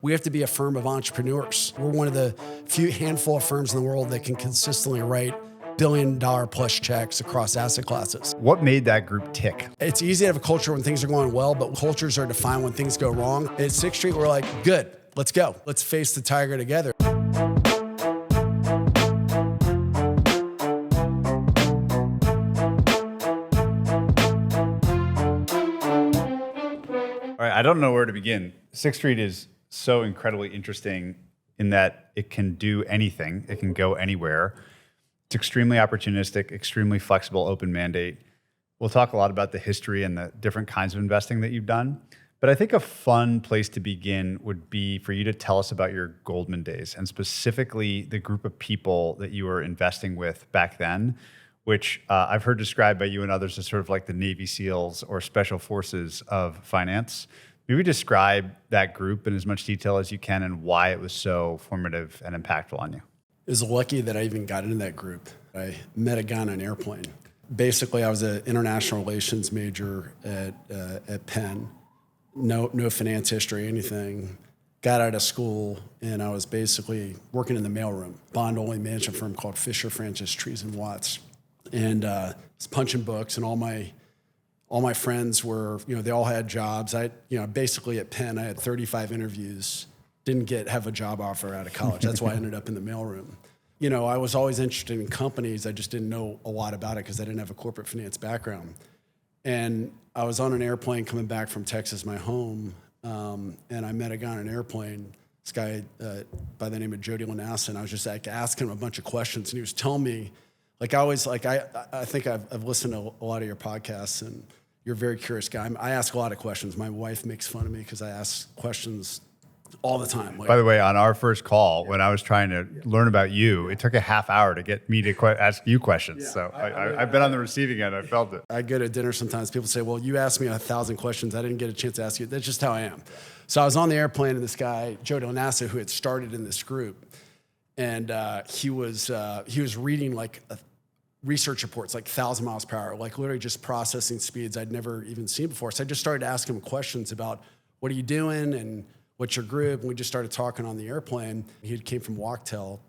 We have to be a firm of entrepreneurs. We're one of the few handful of firms in the world that can consistently write billion-dollar plus checks across asset classes. What made that group tick? It's easy to have a culture when things are going well, but cultures are defined when things go wrong. At Sixth Street, we're like, good, let's go. Let's face the tiger together. All right, I don't know where to begin. Sixth Street is so incredibly interesting in that it can do anything. It can go anywhere. It's extremely opportunistic, extremely flexible, open mandate. We'll talk a lot about the history and the different kinds of investing that you've done. But I think a fun place to begin would be for you to tell us about your Goldman days, and specifically the group of people that you were investing with back then, which I've heard described by you and others as sort of like the Navy SEALs or special forces of finance. Maybe describe that group in as much detail as you can and why it was so formative and impactful on you. It was lucky that I even got into that group. I met a guy on an airplane. Basically, I was an international relations major at Penn. No finance history, anything. Got out of school, and I was basically working in the mailroom, bond-only management firm called Fisher, Francis, Trees & Watts. And was punching books, and all my friends were, they all had jobs. Basically at Penn, I had 35 interviews, didn't have a job offer out of college. That's why I ended up in the mailroom. I was always interested in companies. I just didn't know a lot about it because I didn't have a corporate finance background. And I was on an airplane coming back from Texas, my home, and I met a guy on an airplane, this guy by the name of Jody Lanassa, and I was just asking him a bunch of questions, and he was telling me, I think I've listened to a lot of your podcasts, and you're a very curious guy. I ask a lot of questions. My wife makes fun of me because I ask questions all the time. By the way, on our first call, when I was trying to learn about you, it took a half hour to get me to ask you questions. Yeah, so I've been on the receiving end. I felt it. I go to dinner sometimes. People say, well, you asked me 1,000 questions. I didn't get a chance to ask you. That's just how I am. So I was on the airplane, and this guy, Jody Lanassa, who had started in this group, and he was reading research reports, 1,000 miles per hour, literally just processing speeds I'd never even seen before. So I just started asking him questions about what are you doing and what's your group? And we just started talking on the airplane. He came from Wachtell,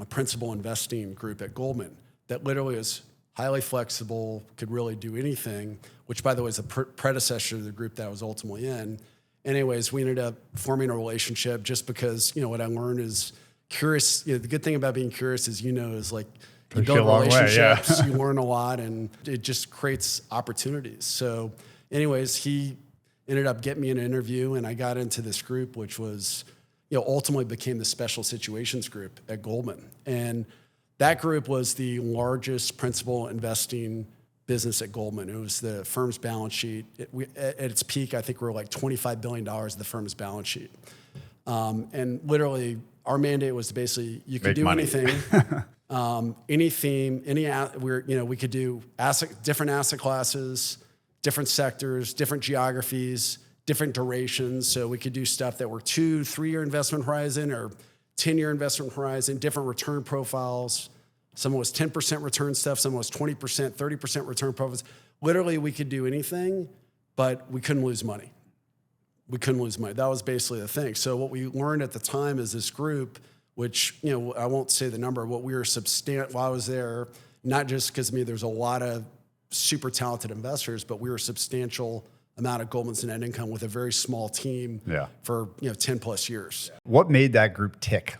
a principal investing group at Goldman that literally is highly flexible, could really do anything, which by the way is a predecessor to the group that I was ultimately in. Anyways, we ended up forming a relationship just because, what I learned is curious. The good thing about being curious is, is you build relationships, you learn a lot, and it just creates opportunities. So anyways, he ended up getting me an interview, and I got into this group, which was, ultimately became the special situations group at Goldman. And that group was the largest principal investing business at Goldman. It was the firm's balance sheet. At its peak, I think we were $25 billion of the firm's balance sheet. And literally, our mandate was to basically, you could do anything. Any theme, we could do different asset classes, different sectors, different geographies, different durations. So we could do stuff that were 2-3-year investment horizon or 10-year investment horizon, different return profiles. Some was 10% return stuff, some was 20%, 30% return profiles. Literally, we could do anything, but we couldn't lose money. That was basically the thing. So what we learned at the time is this group, which, I won't say the number, what we were while I was there, not just because there's a lot of super talented investors, but we were a substantial amount of Goldman's net income with a very small team for 10 plus years. What made that group tick?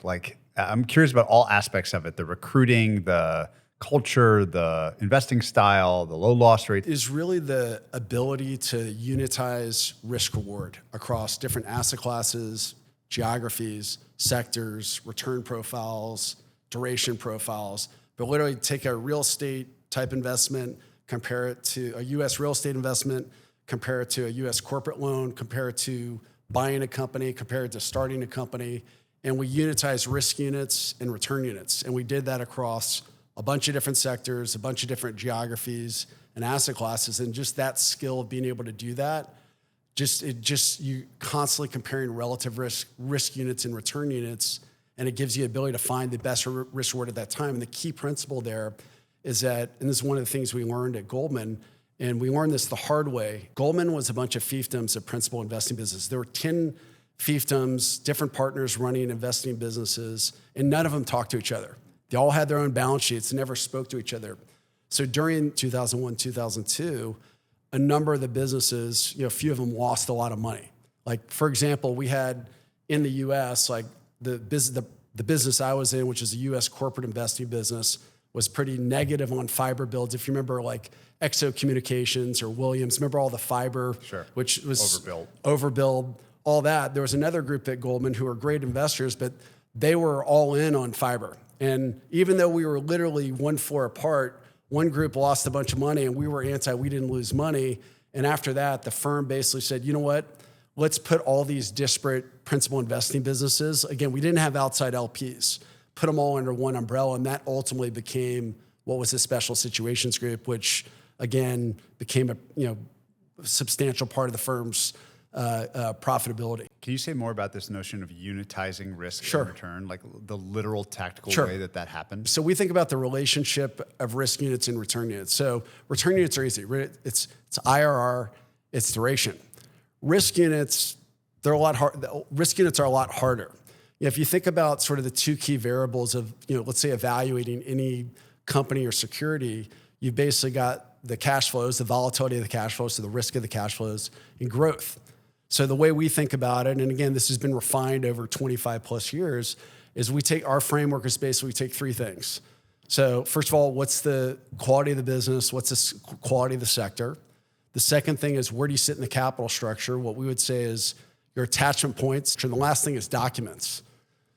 I'm curious about all aspects of it, the recruiting, the culture, the investing style, the low loss rate. Is really the ability to unitize risk reward across different asset classes, geographies, sectors, return profiles, duration profiles, but literally take a real estate type investment, compare it to a U.S. real estate investment, compare it to a U.S. corporate loan, compare it to buying a company, compare it to starting a company, and we unitize risk units and return units. And we did that across a bunch of different sectors, a bunch of different geographies and asset classes, and just that skill of being able to do that, you constantly comparing relative risk units and return units, and it gives you the ability to find the best risk reward at that time. And the key principle there is that, and this is one of the things we learned at Goldman, and we learned this the hard way. Goldman was a bunch of fiefdoms of principal investing business. There were 10 fiefdoms, different partners running investing businesses, and none of them talked to each other. They all had their own balance sheets, never spoke to each other. So during 2001, 2002, a number of the businesses, a few of them lost a lot of money. Like, for example, we had in the US, like the business I was in, which is a US corporate investing business, was pretty negative on fiber builds. If you remember, like Exo Communications or Williams, remember all the fiber, which was overbuild, all that. There was another group at Goldman who were great investors, but they were all in on fiber. And even though we were literally one floor apart, one group lost a bunch of money and we were we didn't lose money. And after that, the firm basically said, you know what? Let's put all these disparate principal investing businesses. Again, we didn't have outside LPs. Put them all under one umbrella, and that ultimately became what was the Special Situations Group, which again became a substantial part of the firm's profitability. Can you say more about this notion of unitizing risk and return, like the literal tactical way that happened? So we think about the relationship of risk units and return units. So return units are easy. It's IRR, it's duration. Risk units, they're a lot hard. Risk units are a lot harder. If you think about sort of the two key variables of, let's say evaluating any company or security, you've basically got the cash flows, the volatility of the cash flows, so the risk of the cash flows, and growth. So the way we think about it, and again, this has been refined over 25 plus years, is our framework is basically we take three things. So first of all, what's the quality of the business? What's the quality of the sector? The second thing is where do you sit in the capital structure? What we would say is your attachment points. And the last thing is documents.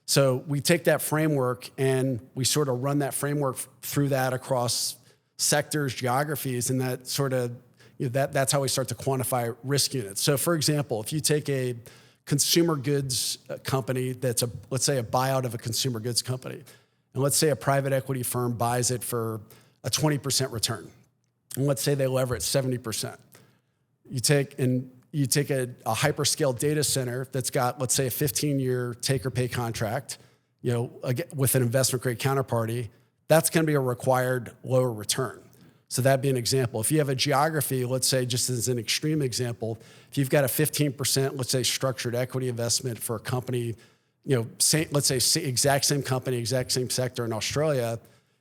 So we take that framework and we sort of run that framework through that across sectors, geographies, and that sort of, that's how we start to quantify risk units. So for example, if you take a consumer goods company that's let's say a buyout of a consumer goods company, and let's say a private equity firm buys it for a 20% return, and let's say they lever it 70%. You take a hyperscale data center that's got, let's say, a 15-year take-or-pay contract, with an investment-grade counterparty. That's going to be a required lower return. So that'd be an example. If you have a geography, let's say, just as an extreme example, if you've got a 15%, let's say, structured equity investment for a company, let's say exact same company, exact same sector in Australia,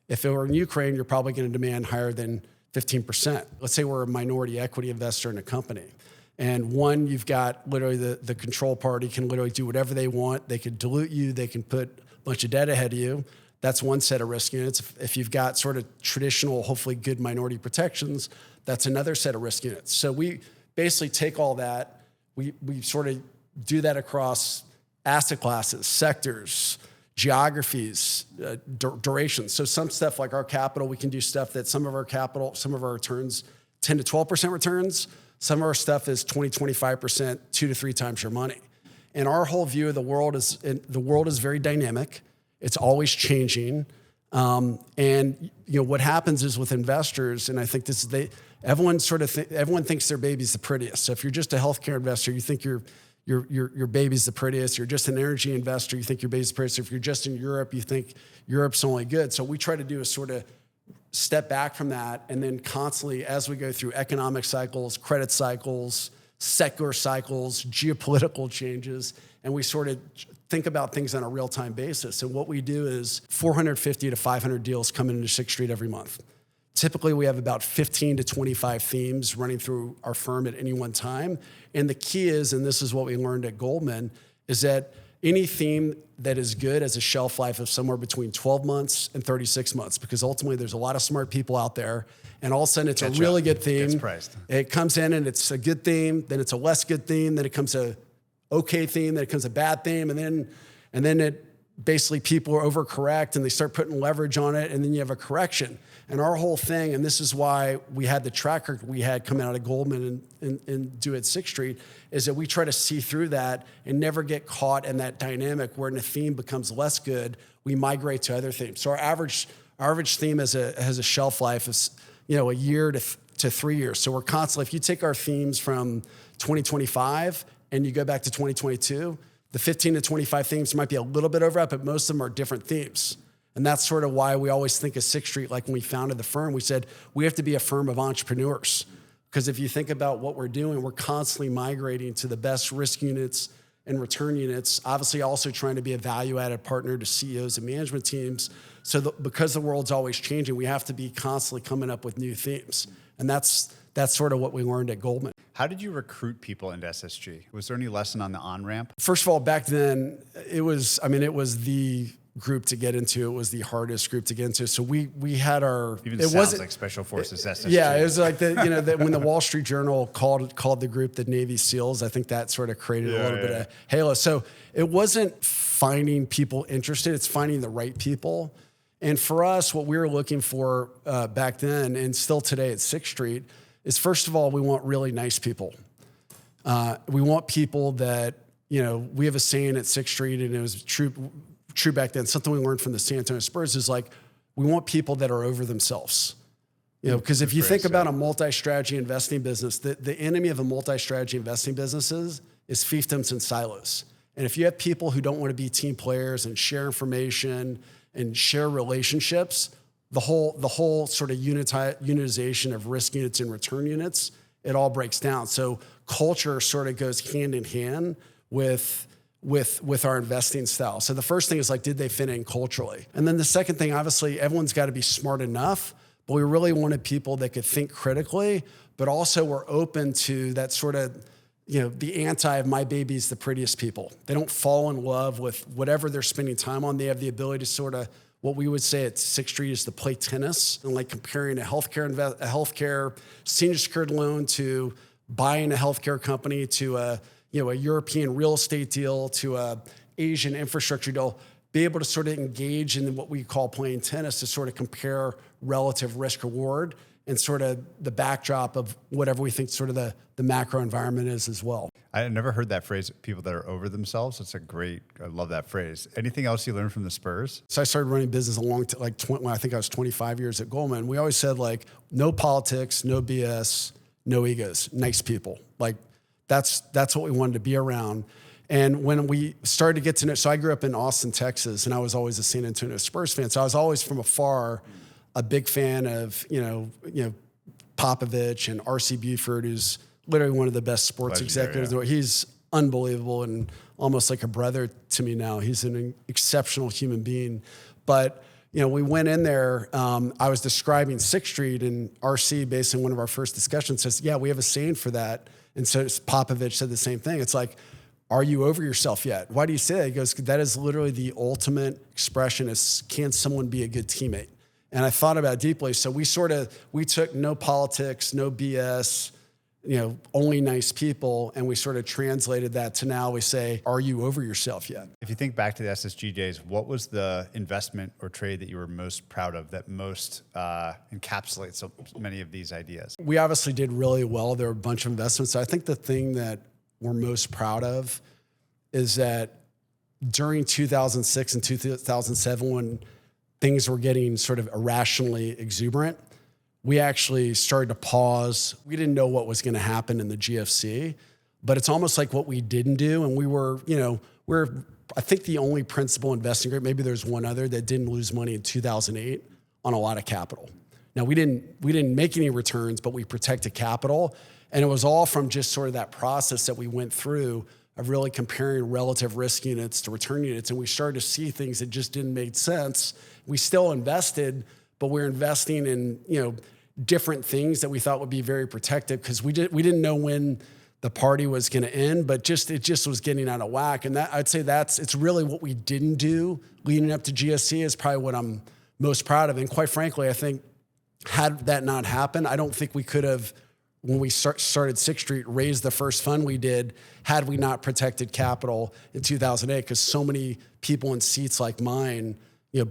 if it were in Ukraine, you're probably going to demand higher than 15%. Let's say we're a minority equity investor in a company. And one, you've got literally the control party can literally do whatever they want. They can dilute you. They can put a bunch of debt ahead of you. That's one set of risk units. If you've got sort of traditional, hopefully good minority protections, that's another set of risk units. So we basically take all that. We sort of do that across asset classes, sectors, geographies, durations. So some stuff like our capital, we can do stuff that some of our returns, 10 to 12% returns. Some of our stuff is 20, 25%, 2 to 3 times your money. And our whole view of the world is very dynamic. It's always changing. And what happens is with investors, and I think everyone thinks their baby's the prettiest. So if you're just a healthcare investor, you think your baby's the prettiest. You're just an energy investor, you think your baby's the prettiest. If you're just in Europe, you think Europe's only good. So what we try to do is sort of step back from that, and then constantly, as we go through economic cycles, credit cycles, secular cycles, geopolitical changes, and we sort of think about things on a real-time basis. And what we do is 450 to 500 deals come into Sixth Street every month. Typically, we have about 15 to 25 themes running through our firm at any one time. And the key is, and this is what we learned at Goldman, is that any theme that is good has a shelf life of somewhere between 12 months and 36 months, because ultimately there's a lot of smart people out there, and all of a sudden it's a really good theme. It comes in and it's a good theme, then it's a less good theme, then it comes a okay theme, then it becomes a bad theme, and then it basically people are overcorrect and they start putting leverage on it, and then you have a correction. And our whole thing, and this is why we had the track record we had coming out of Goldman and do at Sixth Street, is that we try to see through that and never get caught in that dynamic where when a theme becomes less good, we migrate to other themes. So our average theme has a shelf life of a year to 3 years. So we're constantly, if you take our themes from 2025 and you go back to 2022, the 15 to 25 themes might be a little bit overlap, but most of them are different themes. And that's sort of why we always think of Sixth Street, like when we founded the firm, we said, we have to be a firm of entrepreneurs. Because if you think about what we're doing, we're constantly migrating to the best risk units, and return units, obviously also trying to be a value-added partner to CEOs and management teams. So because the world's always changing, we have to be constantly coming up with new themes. And that's sort of what we learned at Goldman. How did you recruit people into SSG? Was there any lesson on the on-ramp? First of all, back then, it was the group to get into. It was the hardest group to get into. So we had our... Even it sounds like Special Forces SSG. Yeah, it was like when the Wall Street Journal called the group the Navy SEALs, I think that sort of created a little bit of halo. So it wasn't finding people interested, it's finding the right people. And for us, what we were looking for back then, and still today at Sixth Street, is first of all, we want really nice people. We want people that, we have a saying at Sixth Street, and it was true back then. Something we learned from the San Antonio Spurs is like, we want people that are over themselves. Because if you think about a multi-strategy investing business, the enemy of a multi-strategy investing business is fiefdoms and silos. And if you have people who don't want to be team players and share information and share relationships, the whole sort of unitization of risk units and return units, it all breaks down. So culture sort of goes hand in hand with our investing style. So the first thing is like, did they fit in culturally? And then the second thing, obviously, everyone's got to be smart enough, but we really wanted people that could think critically, but also were open to that sort of, the anti of my baby's the prettiest people. They don't fall in love with whatever they're spending time on. They have the ability to sort of, what we would say at Sixth Street is to play tennis, and like comparing a healthcare senior secured loan to buying a healthcare company to a European real estate deal to a Asian infrastructure deal, be able to sort of engage in what we call playing tennis to sort of compare relative risk reward and sort of the backdrop of whatever we think sort of the macro environment is as well. I had never heard that phrase, people that are over themselves. I love that phrase. Anything else you learned from the Spurs? So I started running business when I think I was 25 years at Goldman. We always said like, no politics, no BS, no egos, nice people. Like that's what we wanted to be around. And when we started to get to know, so I grew up in Austin, Texas, and I was always a San Antonio Spurs fan. So I was always from afar a big fan of, Popovich and R.C. Buford, who's literally one of the best sports executives. Yeah. He's unbelievable and almost like a brother to me now. He's an exceptional human being. But, we went in there, I was describing Sixth Street, and R.C., based on one of our first discussions, says, yeah, we have a saying for that. And so Popovich said the same thing. It's like, are you over yourself yet? Why do you say that? He goes, that is literally the ultimate expression is, can someone be a good teammate? And I thought about it deeply. So we took no politics, no BS, only nice people. And we sort of translated that to now we say, are you over yourself yet? If you think back to the SSG days, what was the investment or trade that you were most proud of that most encapsulates so many of these ideas? We obviously did really well. There were a bunch of investments. I think the thing that we're most proud of is that during 2006 and 2007, when things were getting sort of irrationally exuberant, we actually started to pause. We didn't know what was going to happen in the GFC, but it's almost like what we didn't do. And we were, we're, I think, the only principal investing group, maybe there's one other, that didn't lose money in 2008 on a lot of capital. Now, we didn't make any returns, but we protected capital. And it was all from just sort of that process that we went through of really comparing relative risk units to return units. And we started to see things that just didn't make sense. We still invested, but we're investing in, different things that we thought would be very protective because we didn't know when the party was going to end, but it just was getting out of whack. And that, I'd say it's really what we didn't do leading up to GSC is probably what I'm most proud of. And quite frankly, I think had that not happened, I don't think we could have, when we started Sixth Street, raised the first fund we did had we not protected capital in 2008, because so many people in seats like mine,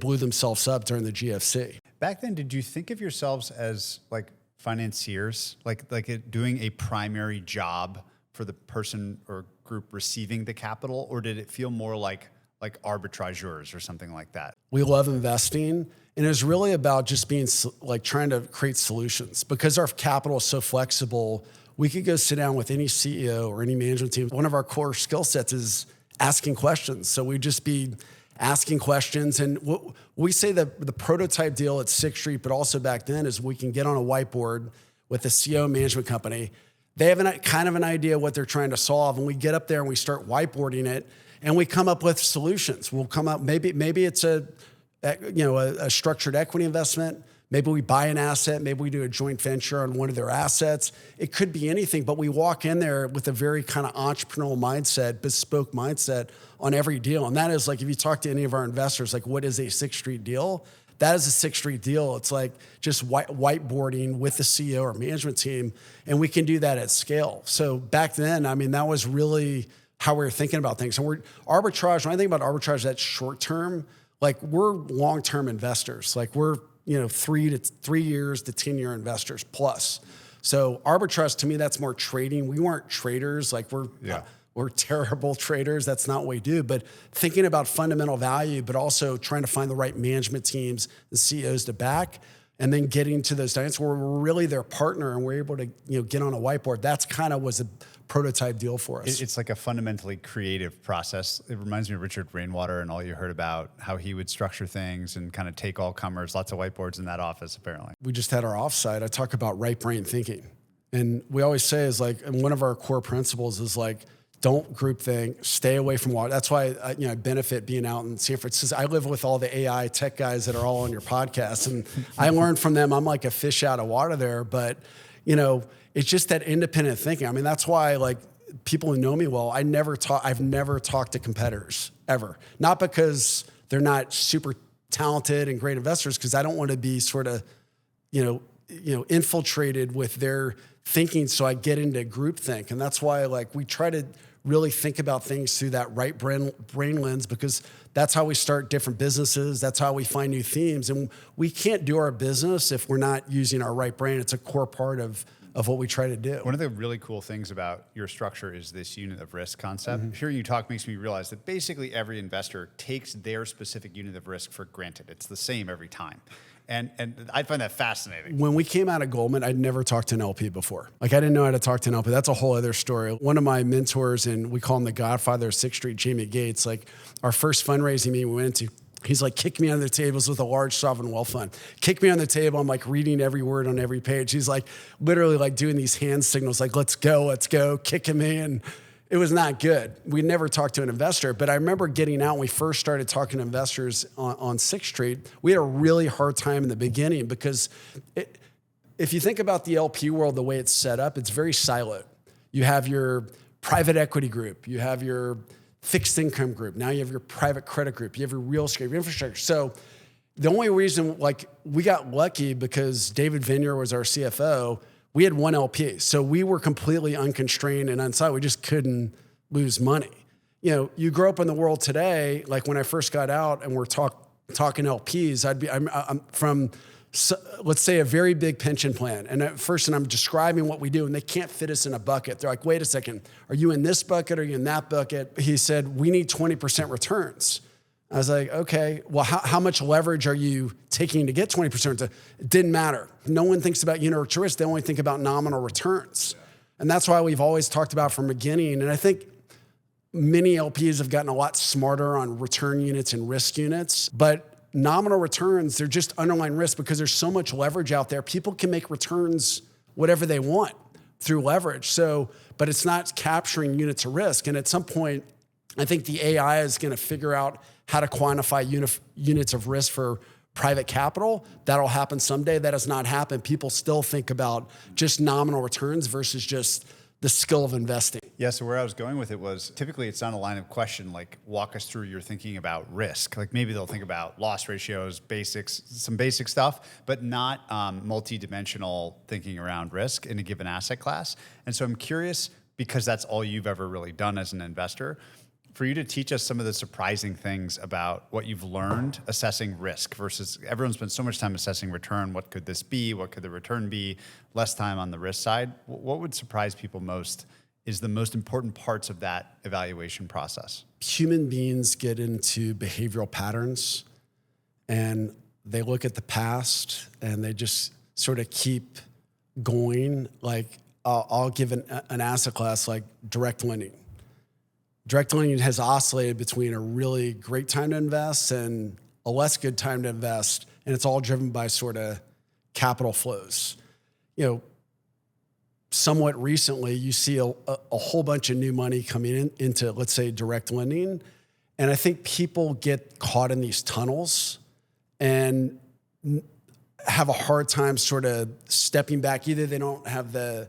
blew themselves up during the GFC. Back then, did you think of yourselves as like financiers, like doing a primary job for the person or group receiving the capital, or did it feel more like arbitrageurs or something like that? We love investing, and it was really about just being like trying to create solutions. Because our capital is so flexible, we could go sit down with any CEO or any management team. One of our core skill sets is asking questions. So we'd just be asking questions. And what we say that the prototype deal at Sixth Street, but also back then, is we can get on a whiteboard with a CEO management company. They have kind of an idea what they're trying to solve, and we get up there and we start whiteboarding it, and we come up with solutions. We'll come up, maybe it's a structured equity investment. Maybe we buy an asset. Maybe we do a joint venture on one of their assets. It could be anything, but we walk in there with a very kind of entrepreneurial mindset, bespoke mindset on every deal. And that is like, if you talk to any of our investors, like, what is a Sixth Street deal? That is a Sixth Street deal. It's like just whiteboarding with the CEO or management team, and we can do that at scale. So back then, I mean, that was really how we were thinking about things. And we're arbitrage. When I think about arbitrage, that's short term. Like, we're long term investors. Like, we're 3 years to 10-year investors plus. So arbitrage, to me, that's more trading. We weren't traders. Like, we're terrible traders. That's not what we do. But thinking about fundamental value, but also trying to find the right management teams and CEOs to back, and then getting to those dynamics where we're really their partner and we're able to get on a whiteboard. That's kind of was a prototype deal for us. It's like a fundamentally creative process. It reminds me of Richard Rainwater and all you heard about how he would structure things and kind of take all comers, lots of whiteboards in that office, apparently. We just had our offsite. I talk about right brain thinking. And we always say is like, and one of our core principles is like, don't group think, stay away from water. That's why I benefit being out in San Francisco. I live with all the AI tech guys that are all on your podcast, and I learned from them. I'm like a fish out of water there, but it's just that independent thinking. I mean, that's why like people who know me well, I've never talked to competitors ever. Not because they're not super talented and great investors, because I don't want to be sort of infiltrated with their thinking. So I get into groupthink, and that's why like we try to really think about things through that right brain lens, because that's how we start different businesses. That's how we find new themes. And we can't do our business if we're not using our right brain. It's a core part of what we try to do. One of the really cool things about your structure is this unit of risk concept. Mm-hmm. Hearing you talk makes me realize that basically every investor takes their specific unit of risk for granted. It's the same every time. And I find that fascinating. When we came out of Goldman, I'd never talked to an LP before. Like, I didn't know how to talk to an LP. That's a whole other story. One of my mentors, and we call him the godfather of Sixth Street, Jamie Gates, like our first fundraising meeting we went to, he's like, kick me under the tables with a large sovereign wealth fund. Kick me on the table. I'm like reading every word on every page. He's like literally like doing these hand signals, like, let's go, kicking me. And it was not good. We never talked to an investor, but I remember getting out when we first started talking to investors on Sixth Street. We had a really hard time in the beginning because if you think about the LP world, the way it's set up, it's very siloed. You have your private equity group, you have your fixed income group, now you have your private credit group, you have your real estate, your infrastructure. So the only reason, like, we got lucky because David Vineyard was our CFO. We had one LP, so we were completely unconstrained and unsiloed. We just couldn't lose money. You grow up in the world today, like when I first got out and we're talking LPs, I'm from, let's say, a very big pension plan. And at first, and I'm describing what we do, and they can't fit us in a bucket. They're like, wait a second, are you in this bucket? Are you in that bucket? He said, we need 20% returns. I was like, okay, well, how much leverage are you taking to get 20%? It didn't matter. No one thinks about unit risk. They only think about nominal returns. Yeah. And that's why we've always talked about from the beginning. And I think many LPs have gotten a lot smarter on return units and risk units. But nominal returns, they're just underlying risk because there's so much leverage out there. People can make returns whatever they want through leverage. So, but it's not capturing units of risk. And at some point, I think the AI is going to figure out how to quantify units of risk for private capital. That'll happen someday. That has not happened. People still think about just nominal returns versus just the skill of investing. Yeah, so where I was going with it was typically it's on a line of question, like walk us through your thinking about risk. Like maybe they'll think about loss ratios, basics, some basic stuff, but not multi-dimensional thinking around risk in a given asset class. And so I'm curious, because that's all you've ever really done as an investor, for you to teach us some of the surprising things about what you've learned assessing risk versus everyone spends so much time assessing return. What could this be? What could the return be? Less time on the risk side. What would surprise people most is the most important parts of that evaluation process? Human beings get into behavioral patterns and they look at the past and they just sort of keep going. Like I'll give an asset class like direct lending. Direct lending has oscillated between a really great time to invest and a less good time to invest, and it's all driven by sort of capital flows. somewhat recently, you see a whole bunch of new money coming into, let's say, direct lending. And I think people get caught in these tunnels and have a hard time sort of stepping back. Either they don't have the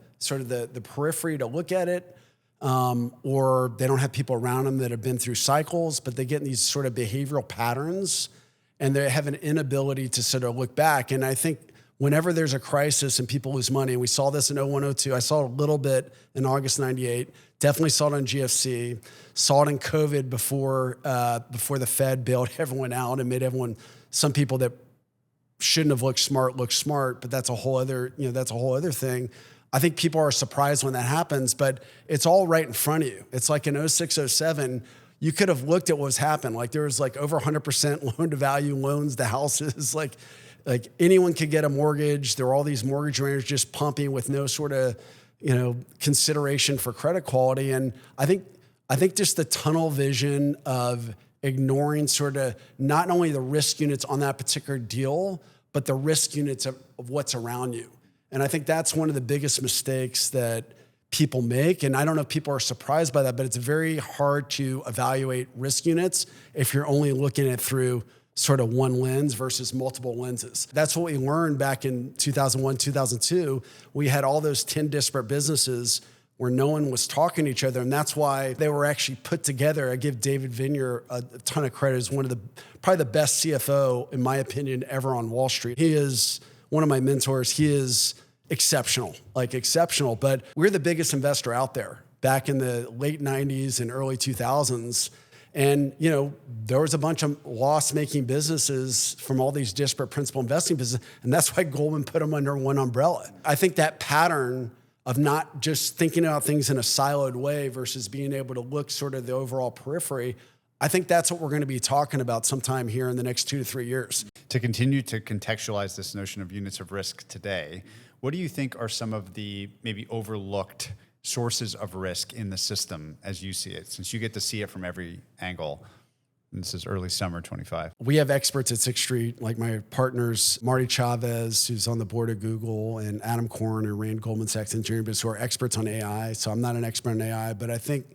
periphery to look at it, or they don't have people around them that have been through cycles, but they get in these sort of behavioral patterns and they have an inability to sort of look back. And I think whenever there's a crisis and people lose money, and we saw this in 01, 02, I saw it a little bit in August 98, definitely saw it on GFC, saw it in COVID before the Fed bailed everyone out and made some people that shouldn't have looked smart, but that's a whole other thing. I think people are surprised when that happens, but it's all right in front of you. It's like in 06, 07, you could have looked at what was happening. Like there was like over 100% loan to value loans to houses. Like anyone could get a mortgage. There were all these mortgage lenders just pumping with no sort of, consideration for credit quality. And I think just the tunnel vision of ignoring sort of not only the risk units on that particular deal, but the risk units of what's around you. And I think that's one of the biggest mistakes that people make. And I don't know if people are surprised by that, but it's very hard to evaluate risk units if you're only looking at it through sort of one lens versus multiple lenses. That's what we learned back in 2001, 2002. We had all those 10 disparate businesses where no one was talking to each other. And that's why they were actually put together. I give David Vigner a ton of credit as probably the best CFO, in my opinion, ever on Wall Street. He is one of my mentors. He is exceptional, but we're the biggest investor out there back in the late 90s and early 2000s. And, there was a bunch of loss-making businesses from all these disparate principal investing businesses. And that's why Goldman put them under one umbrella. I think that pattern of not just thinking about things in a siloed way versus being able to look sort of the overall periphery, I think that's what we're going to be talking about sometime here in the next 2 to 3 years. To continue to contextualize this notion of units of risk today, what do you think are some of the maybe overlooked sources of risk in the system as you see it, since you get to see it from every angle? And this is early summer 25. We have experts at Sixth Street, like my partners, Marty Chavez, who's on the board of Google, and Adam Korn, who ran Goldman Sachs Engineering Business, who are experts on AI. So I'm not an expert on AI, but I think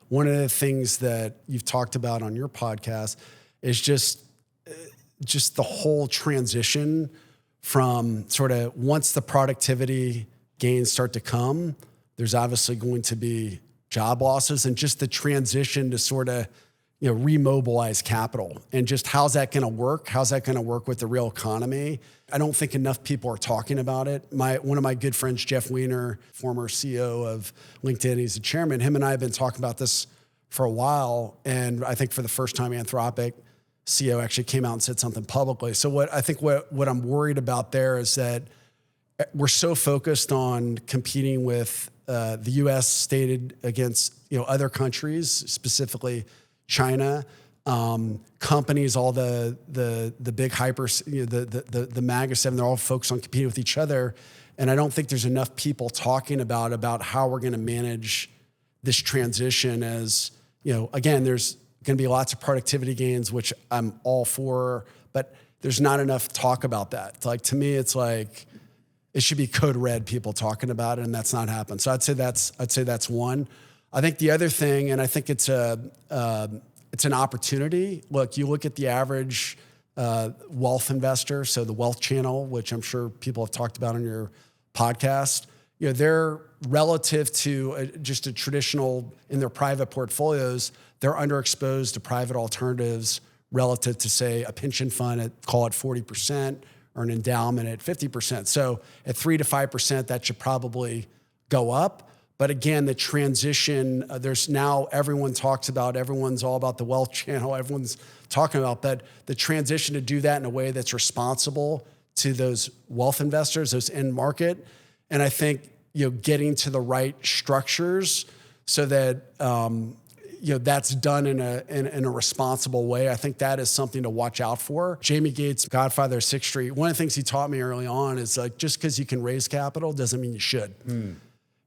one of the things that you've talked about on your podcast is just the whole transition from sort of once the productivity gains start to come, there's obviously going to be job losses, and just the transition to sort of remobilize capital, and just how's that going to work? How's that going to work with the real economy? I don't think enough people are talking about it. One of my good friends, Jeff Weiner, former CEO of LinkedIn, he's the chairman. Him and I have been talking about this for a while, and I think for the first time, Anthropic CEO actually came out and said something publicly. So what I'm worried about there is that we're so focused on competing with the U.S. stated against other countries, specifically China, companies, all the big hypers, the MAGA 7, they're all focused on competing with each other. And I don't think there's enough people talking about how we're going to manage this transition as, again, there's going to be lots of productivity gains, which I'm all for, but there's not enough talk about that. Like, to me, it's like, it should be code red people talking about it, and that's not happening. So I'd say that's one. I think the other thing, and I think it's an opportunity. Look, you look at the average wealth investor, so the wealth channel, which I'm sure people have talked about on your podcast. They're relative to just a traditional in their private portfolios. They're underexposed to private alternatives relative to, say, a pension fund at, call it 40%, or an endowment at 50%. So at 3 to 5%, that should probably go up. But again, the transition, there's now everyone's all about the wealth channel, everyone's talking about, but the transition to do that in a way that's responsible to those wealth investors, those end market. And I think, getting to the right structures so that, that's done in a responsible way. I think that is something to watch out for. Jamie Gates, godfather of Sixth Street, one of the things he taught me early on is like, just because you can raise capital doesn't mean you should.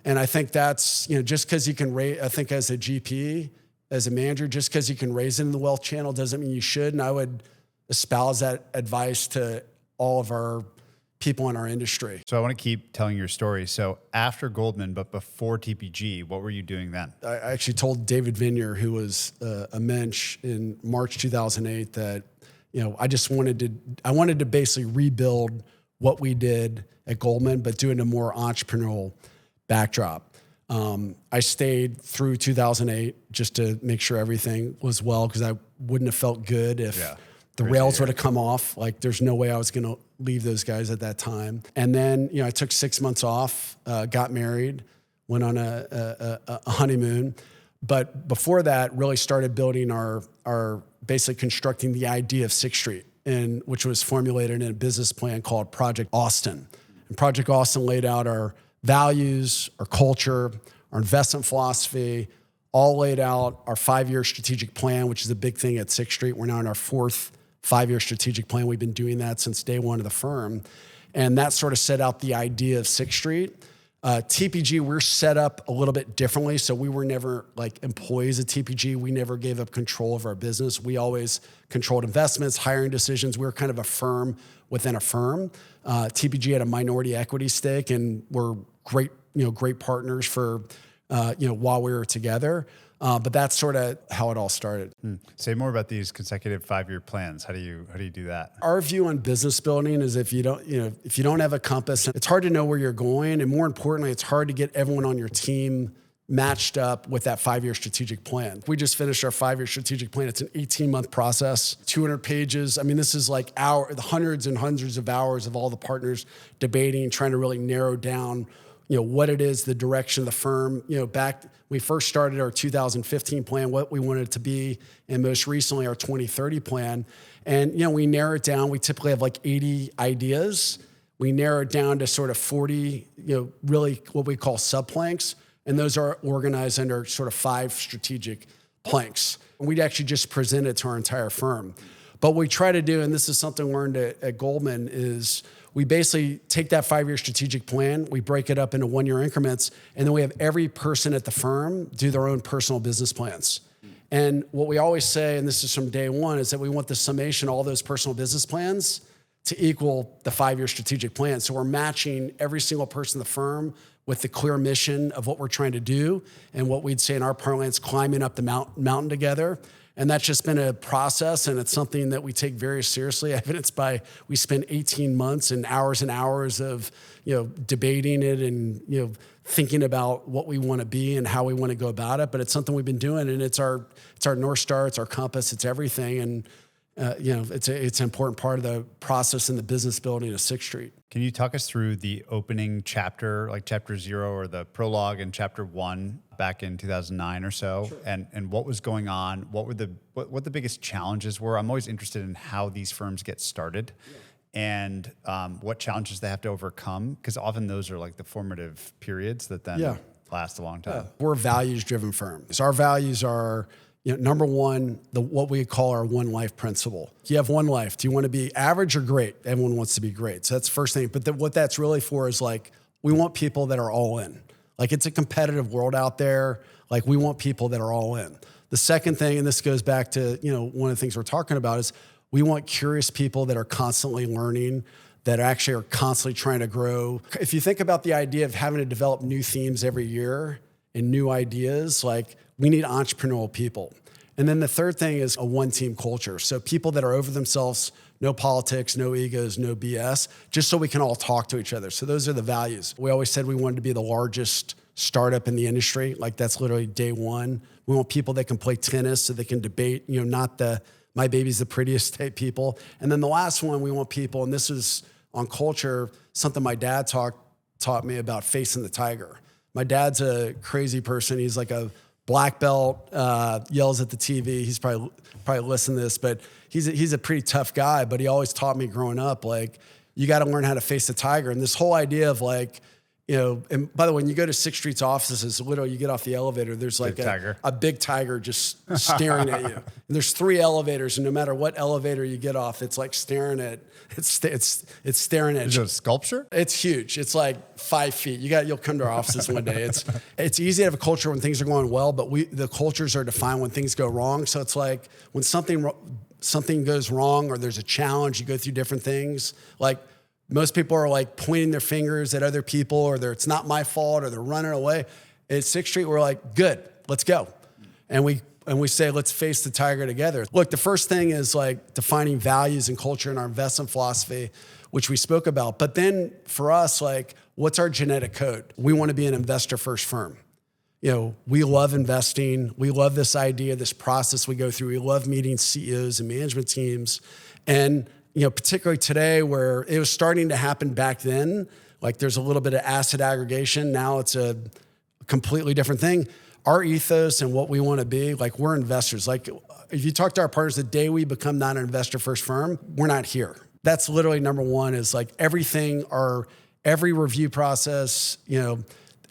And I think that's, just because you can raise, I think as a GP, as a manager, just because you can raise it in the wealth channel doesn't mean you should. And I would espouse that advice to all of our, people in our industry. So I want to keep telling your story. So after Goldman, but before TPG, what were you doing then? I actually told David Vignier, who was a mensch in March 2008, that I wanted to basically rebuild what we did at Goldman, but do it in a more entrepreneurial backdrop. I stayed through 2008 just to make sure everything was well, because I wouldn't have felt good if the rails would have come off. Like, there's no way I was going to leave those guys at that time. And then, I took 6 months off, got married, went on a honeymoon. But before that, really started building our basically constructing the idea of Sixth Street, which was formulated in a business plan called Project Austin. And Project Austin laid out our values, our culture, our investment philosophy, all laid out our 5-year strategic plan, which is a big thing at Sixth Street. We're now in our 4th 5-year strategic plan. We've been doing that since day one of the firm. And that sort of set out the idea of Sixth Street. TPG, we're set up a little bit differently. So we were never like employees at TPG. We never gave up control of our business. We always controlled investments, hiring decisions. We were kind of a firm within a firm. TPG had a minority equity stake, and we're great partners for, while we were together. But that's sort of how it all started. Say more about these consecutive 5-year plans. How do you do that? Our view on business building is if you don't have a compass, it's hard to know where you're going. And more importantly, it's hard to get everyone on your team matched up with that 5-year strategic plan. We just finished our 5-year strategic plan. It's an 18-month process, 200 pages. I mean, this is like the hundreds and hundreds of hours of all the partners debating, trying to really narrow down what it is, the direction of the firm. Back we first started our 2015 plan, what we wanted it to be, and most recently our 2030 plan. And we narrow it down. We typically have like 80 ideas. We narrow it down to sort of 40, really what we call subplanks, and those are organized under sort of 5 strategic planks. And we'd actually just present it to our entire firm. But what we try to do, and this is something we learned at Goldman, is we basically take that 5-year strategic plan, we break it up into 1-year increments, and then we have every person at the firm do their own personal business plans. And what we always say, and this is from day one, is that we want the summation of all those personal business plans to equal the 5-year strategic plan. So we're matching every single person in the firm with the clear mission of what we're trying to do, and what we'd say in our parlance, climbing up the mountain together. And that's just been a process, and it's something that we take very seriously, evidenced by we spend 18 months and hours of debating it and thinking about what we want to be and how we want to go about it. But it's something we've been doing, and it's our North Star, it's our compass, it's everything. And it's an important part of the process in the business building of Sixth Street. Can you talk us through the opening chapter, like chapter 0 or the prologue in chapter 1 back in 2009 or so? Sure. And what was going on? What the biggest challenges were? I'm always interested in how these firms get started. And what challenges they have to overcome, because often those are like the formative periods that then last a long time. We're a values-driven firm. So our values are, number one, what we call our one life principle. You have one life. Do you want to be average or great? Everyone wants to be great. So that's the first thing. But what that's really for is like, we want people that are all in. Like, it's a competitive world out there. Like, we want people that are all in. The second thing, and this goes back to, one of the things we're talking about, is we want curious people that are constantly learning, that actually are constantly trying to grow. If you think about the idea of having to develop new themes every year and new ideas, like, we need entrepreneurial people. And then the third thing is a one-team culture. So people that are over themselves, no politics, no egos, no BS, just so we can all talk to each other. So those are the values. We always said we wanted to be the largest startup in the industry. Like, that's literally day one. We want people that can play tennis so they can debate, not the my baby's the prettiest type people. And then the last one, we want people, and this is on culture, something my dad taught me about facing the tiger. My dad's a crazy person. He's like a black belt, yells at the TV. He's probably listening to this, but he's a pretty tough guy. But he always taught me growing up, like, you got to learn how to face the tiger. And this whole idea of like, and by the way, when you go to Sixth Street's offices, literally you get off the elevator, there's like a big tiger just staring at you. And there's 3 elevators, and no matter what elevator you get off, it's like staring at staring at you. Is it a sculpture? It's huge. It's like 5 feet. You'll come to our offices one day. It's easy to have a culture when things are going well, but the cultures are defined when things go wrong. So it's like when something goes wrong or there's a challenge, you go through different things. Like, Most people are like pointing their fingers at other people, or it's not my fault, or they're running away. At Sixth Street, we're like, good, let's go. And we say, let's face the tiger together. Look, the first thing is like defining values and culture in our investment philosophy, which we spoke about. But then for us, like, what's our genetic code? We want to be an investor first firm. We love investing. We love this idea, this process we go through. We love meeting CEOs and management teams. And, particularly today, where it was starting to happen back then, like there's a little bit of asset aggregation. Now it's a completely different thing. Our ethos and what we want to be, like, we're investors. Like, if you talk to our partners, the day we become not an investor first firm, we're not here. That's literally number one, is like everything, every review process,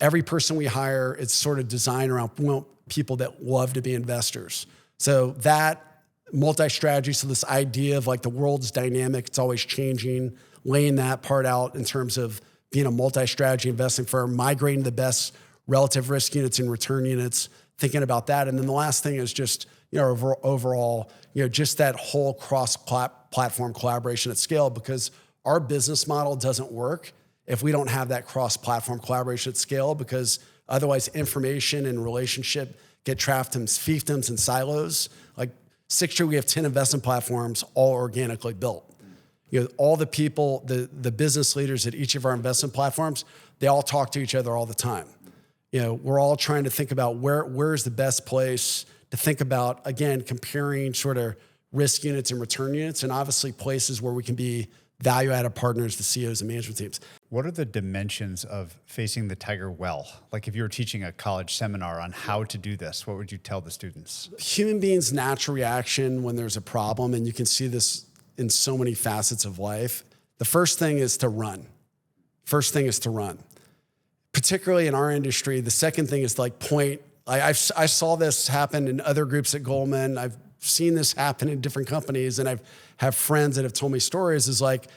every person we hire, it's sort of designed around, we want people that love to be investors. So that multi-strategy, so this idea of like the world's dynamic, it's always changing, laying that part out in terms of being a multi-strategy investing firm, migrating the best relative risk units and return units, thinking about that. And then the last thing is just, overall, just that whole cross-platform collaboration at scale, because our business model doesn't work if we don't have that cross-platform collaboration at scale, because otherwise information and relationship get trapped in fiefdoms and silos. Like Sixth Street, we have 10 investment platforms, all organically built. All the people, the business leaders at each of our investment platforms, they all talk to each other all the time. We're all trying to think about where's the best place to think about, again, comparing sort of risk units and return units, and obviously places where we can be value-added partners to CEOs and management teams. What are the dimensions of facing the tiger well? Like if you were teaching a college seminar on how to do this, what would you tell the students? Human beings' natural reaction when there's a problem, and you can see this in so many facets of life, the first thing is to run. Particularly in our industry, the second thing is to like point. I saw this happen in other groups at Goldman. I've seen this happen in different companies, and I've have friends that have told me stories, is like,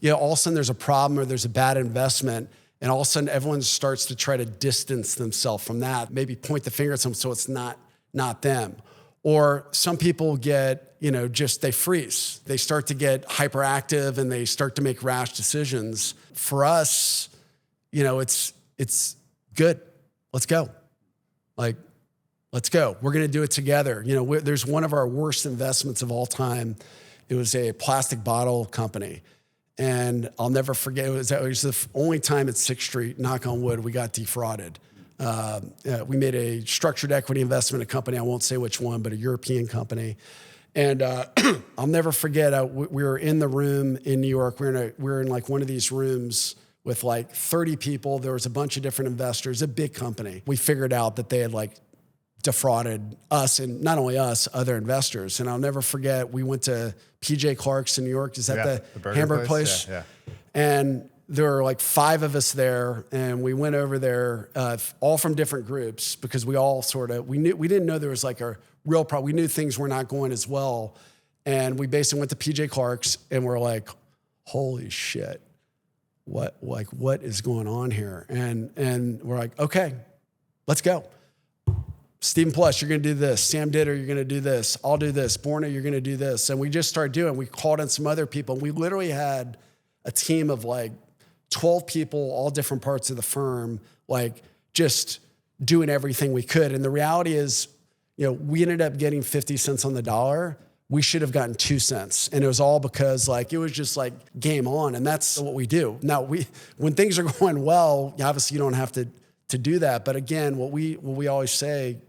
all of a sudden there's a problem or there's a bad investment, and all of a sudden everyone starts to try to distance themselves from that, maybe point the finger at someone so it's not them. Or some people get, they freeze. They start to get hyperactive and they start to make rash decisions. For us, it's good. Let's go. Let's go. We're going to do it together. There's one of our worst investments of all time. It was a plastic bottle company. And I'll never forget, it was the only time at Sixth Street, knock on wood, we got defrauded. We made a structured equity investment in a company, I won't say which one, but a European company. And I'll never forget, we were in the room in New York. We were in like one of these rooms with like 30 people. There was a bunch of different investors, a big company. We figured out that they had like defrauded us, and not only us, other investors. And I'll never forget, we went to PJ Clark's in New York. Is that the hamburger place? Yeah. And there were like 5 of us there, and we went over there, all from different groups, because we all we didn't know there was like a real problem. We knew things were not going as well. And we basically went to PJ Clark's and we're like, holy shit, what is going on here? And we're like, okay, let's go. Stephen Plush, you're going to do this. Sam Ditter, you're going to do this. I'll do this. Borna, you're going to do this. And we just started doing, we called in some other people. We literally had a team of like 12 people, all different parts of the firm, like just doing everything we could. And the reality is, we ended up getting 50 cents on the dollar. We should have gotten 2 cents. And it was all because like, it was just like game on. And that's what we do. Now, when things are going well, obviously you don't have to do that. But again, what we always say,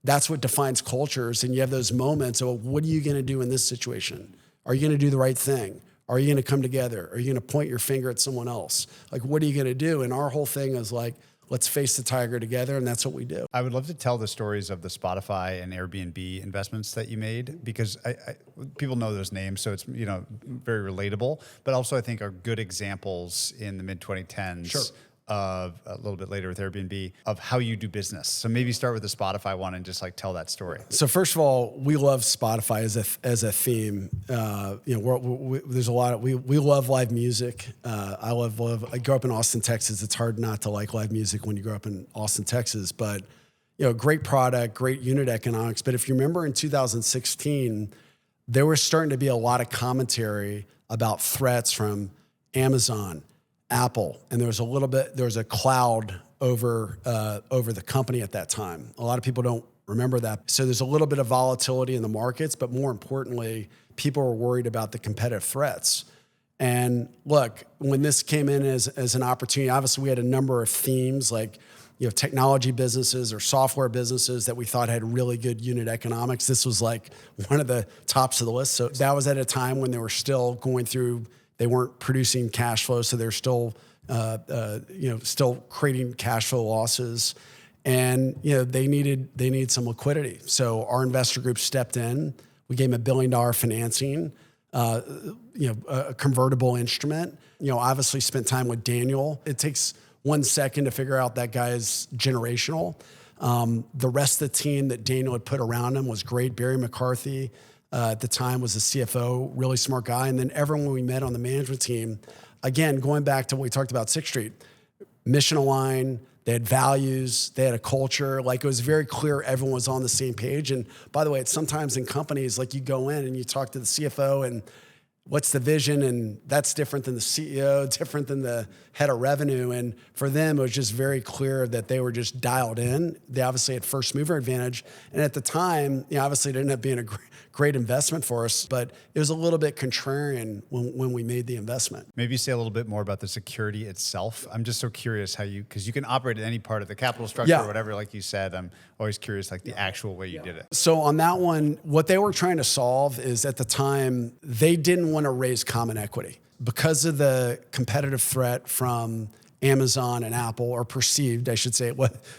that's what defines cultures. And you have those moments of, what are you going to do in this situation? Are you going to do the right thing? Are you going to come together? Are you going to point your finger at someone else? Like, what are you going to do? And our whole thing is like, let's face the tiger together. And that's what we do. I would love to tell the stories of the Spotify and Airbnb investments that you made, because people know those names. So it's, very relatable, but also I think are good examples in the mid 2010s. Sure. Of a little bit later with Airbnb of how you do business. So maybe start with the Spotify one and just like tell that story. So first of all, we love Spotify as a theme. There's a lot of, we love live music. I grew up in Austin, Texas. It's hard not to like live music when you grow up in Austin, Texas, but great product, great unit economics. But if you remember in 2016, there was starting to be a lot of commentary about threats from Amazon, Apple, and there was a cloud over the company at that time. A lot of people don't remember that. So there's a little bit of volatility in the markets, but more importantly, people were worried about the competitive threats. And look, when this came in as an opportunity, obviously we had a number of themes like, technology businesses or software businesses that we thought had really good unit economics. This was like one of the tops of the list. So that was at a time when they were still going through, they weren't producing cash flow. So they're still, still creating cash flow losses. And, they needed some liquidity. So our investor group stepped in. We gave them $1 billion financing, a convertible instrument. Obviously spent time with Daniel. It takes 1 second to figure out that guy is generational. The rest of the team that Daniel had put around him was great. Barry McCarthy at the time was the CFO, really smart guy. And then everyone we met on the management team, again, going back to what we talked about, Sixth Street, mission aligned, they had values, they had a culture. Like it was very clear everyone was on the same page. And by the way, it's sometimes in companies, like you go in and you talk to the CFO and what's the vision? And that's different than the CEO, different than the head of revenue. And for them, it was just very clear that they were just dialed in. They obviously had first mover advantage. And at the time, obviously it ended up being a great investment for us, but it was a little bit contrarian when we made the investment. Maybe say a little bit more about the security itself. I'm just so curious how because you can operate in any part of the capital structure or whatever, like you said. I'm always curious, like the actual way you did it. So on that one, what they were trying to solve is at the time, they didn't want to raise common equity because of the competitive threat from Amazon and Apple, or perceived, I should say.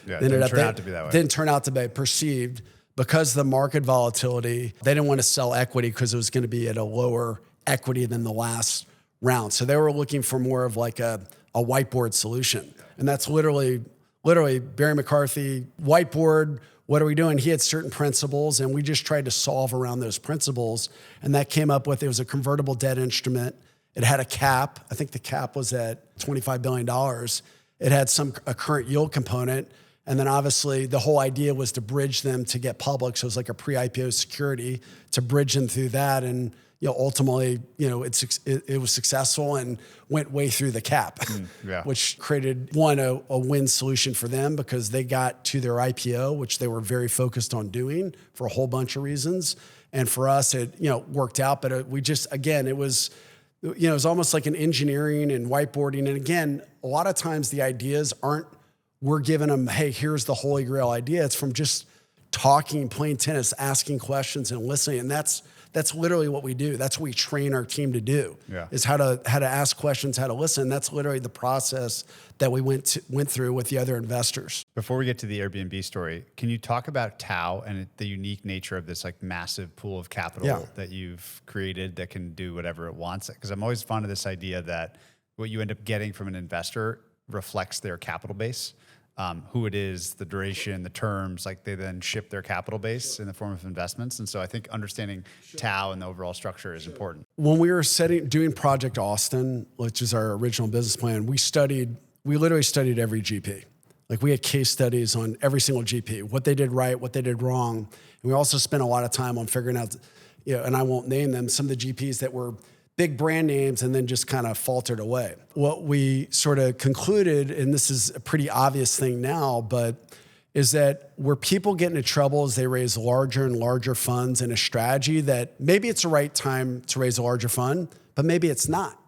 Didn't turn out to be that way. Didn't turn out to be perceived. Because of the market volatility, they didn't want to sell equity because it was going to be at a lower equity than the last round. So they were looking for more of like a whiteboard solution. And that's literally Barry McCarthy, whiteboard, what are we doing? He had certain principles, and we just tried to solve around those principles. And that came up with, it was a convertible debt instrument. It had a cap. I think the cap was at $25 billion. It had a current yield component. And then obviously the whole idea was to bridge them to get public. So it was like a pre-IPO security to bridge them through that. And ultimately, it was successful and went way through the cap, which created a win solution for them because they got to their IPO, which they were very focused on doing for a whole bunch of reasons. And for us, it worked out, but it was almost like an engineering and whiteboarding. And again, a lot of times the ideas we're giving them, hey, here's the holy grail idea. It's from just talking, playing tennis, asking questions and listening. And that's literally what we do. That's what we train our team to do, is how to ask questions, how to listen. That's literally the process that we went through with the other investors. Before we get to the Airbnb story, can you talk about TAO and the unique nature of this like massive pool of capital that you've created that can do whatever it wants? Because I'm always fond of this idea that what you end up getting from an investor reflects their capital base. Who it is, the duration, the terms, like they then ship their capital base in the form of investments. And so I think understanding TAO and the overall structure is important. When we were doing Project Austin, which is our original business plan, we literally studied every GP. Like we had case studies on every single GP, what they did right, what they did wrong. And we also spent a lot of time on figuring out, and I won't name them, some of the GPs that were big brand names and then just kind of faltered away. What we sort of concluded, and this is a pretty obvious thing now, but is that where people get into trouble is they raise larger and larger funds in a strategy that maybe it's the right time to raise a larger fund, but maybe it's not.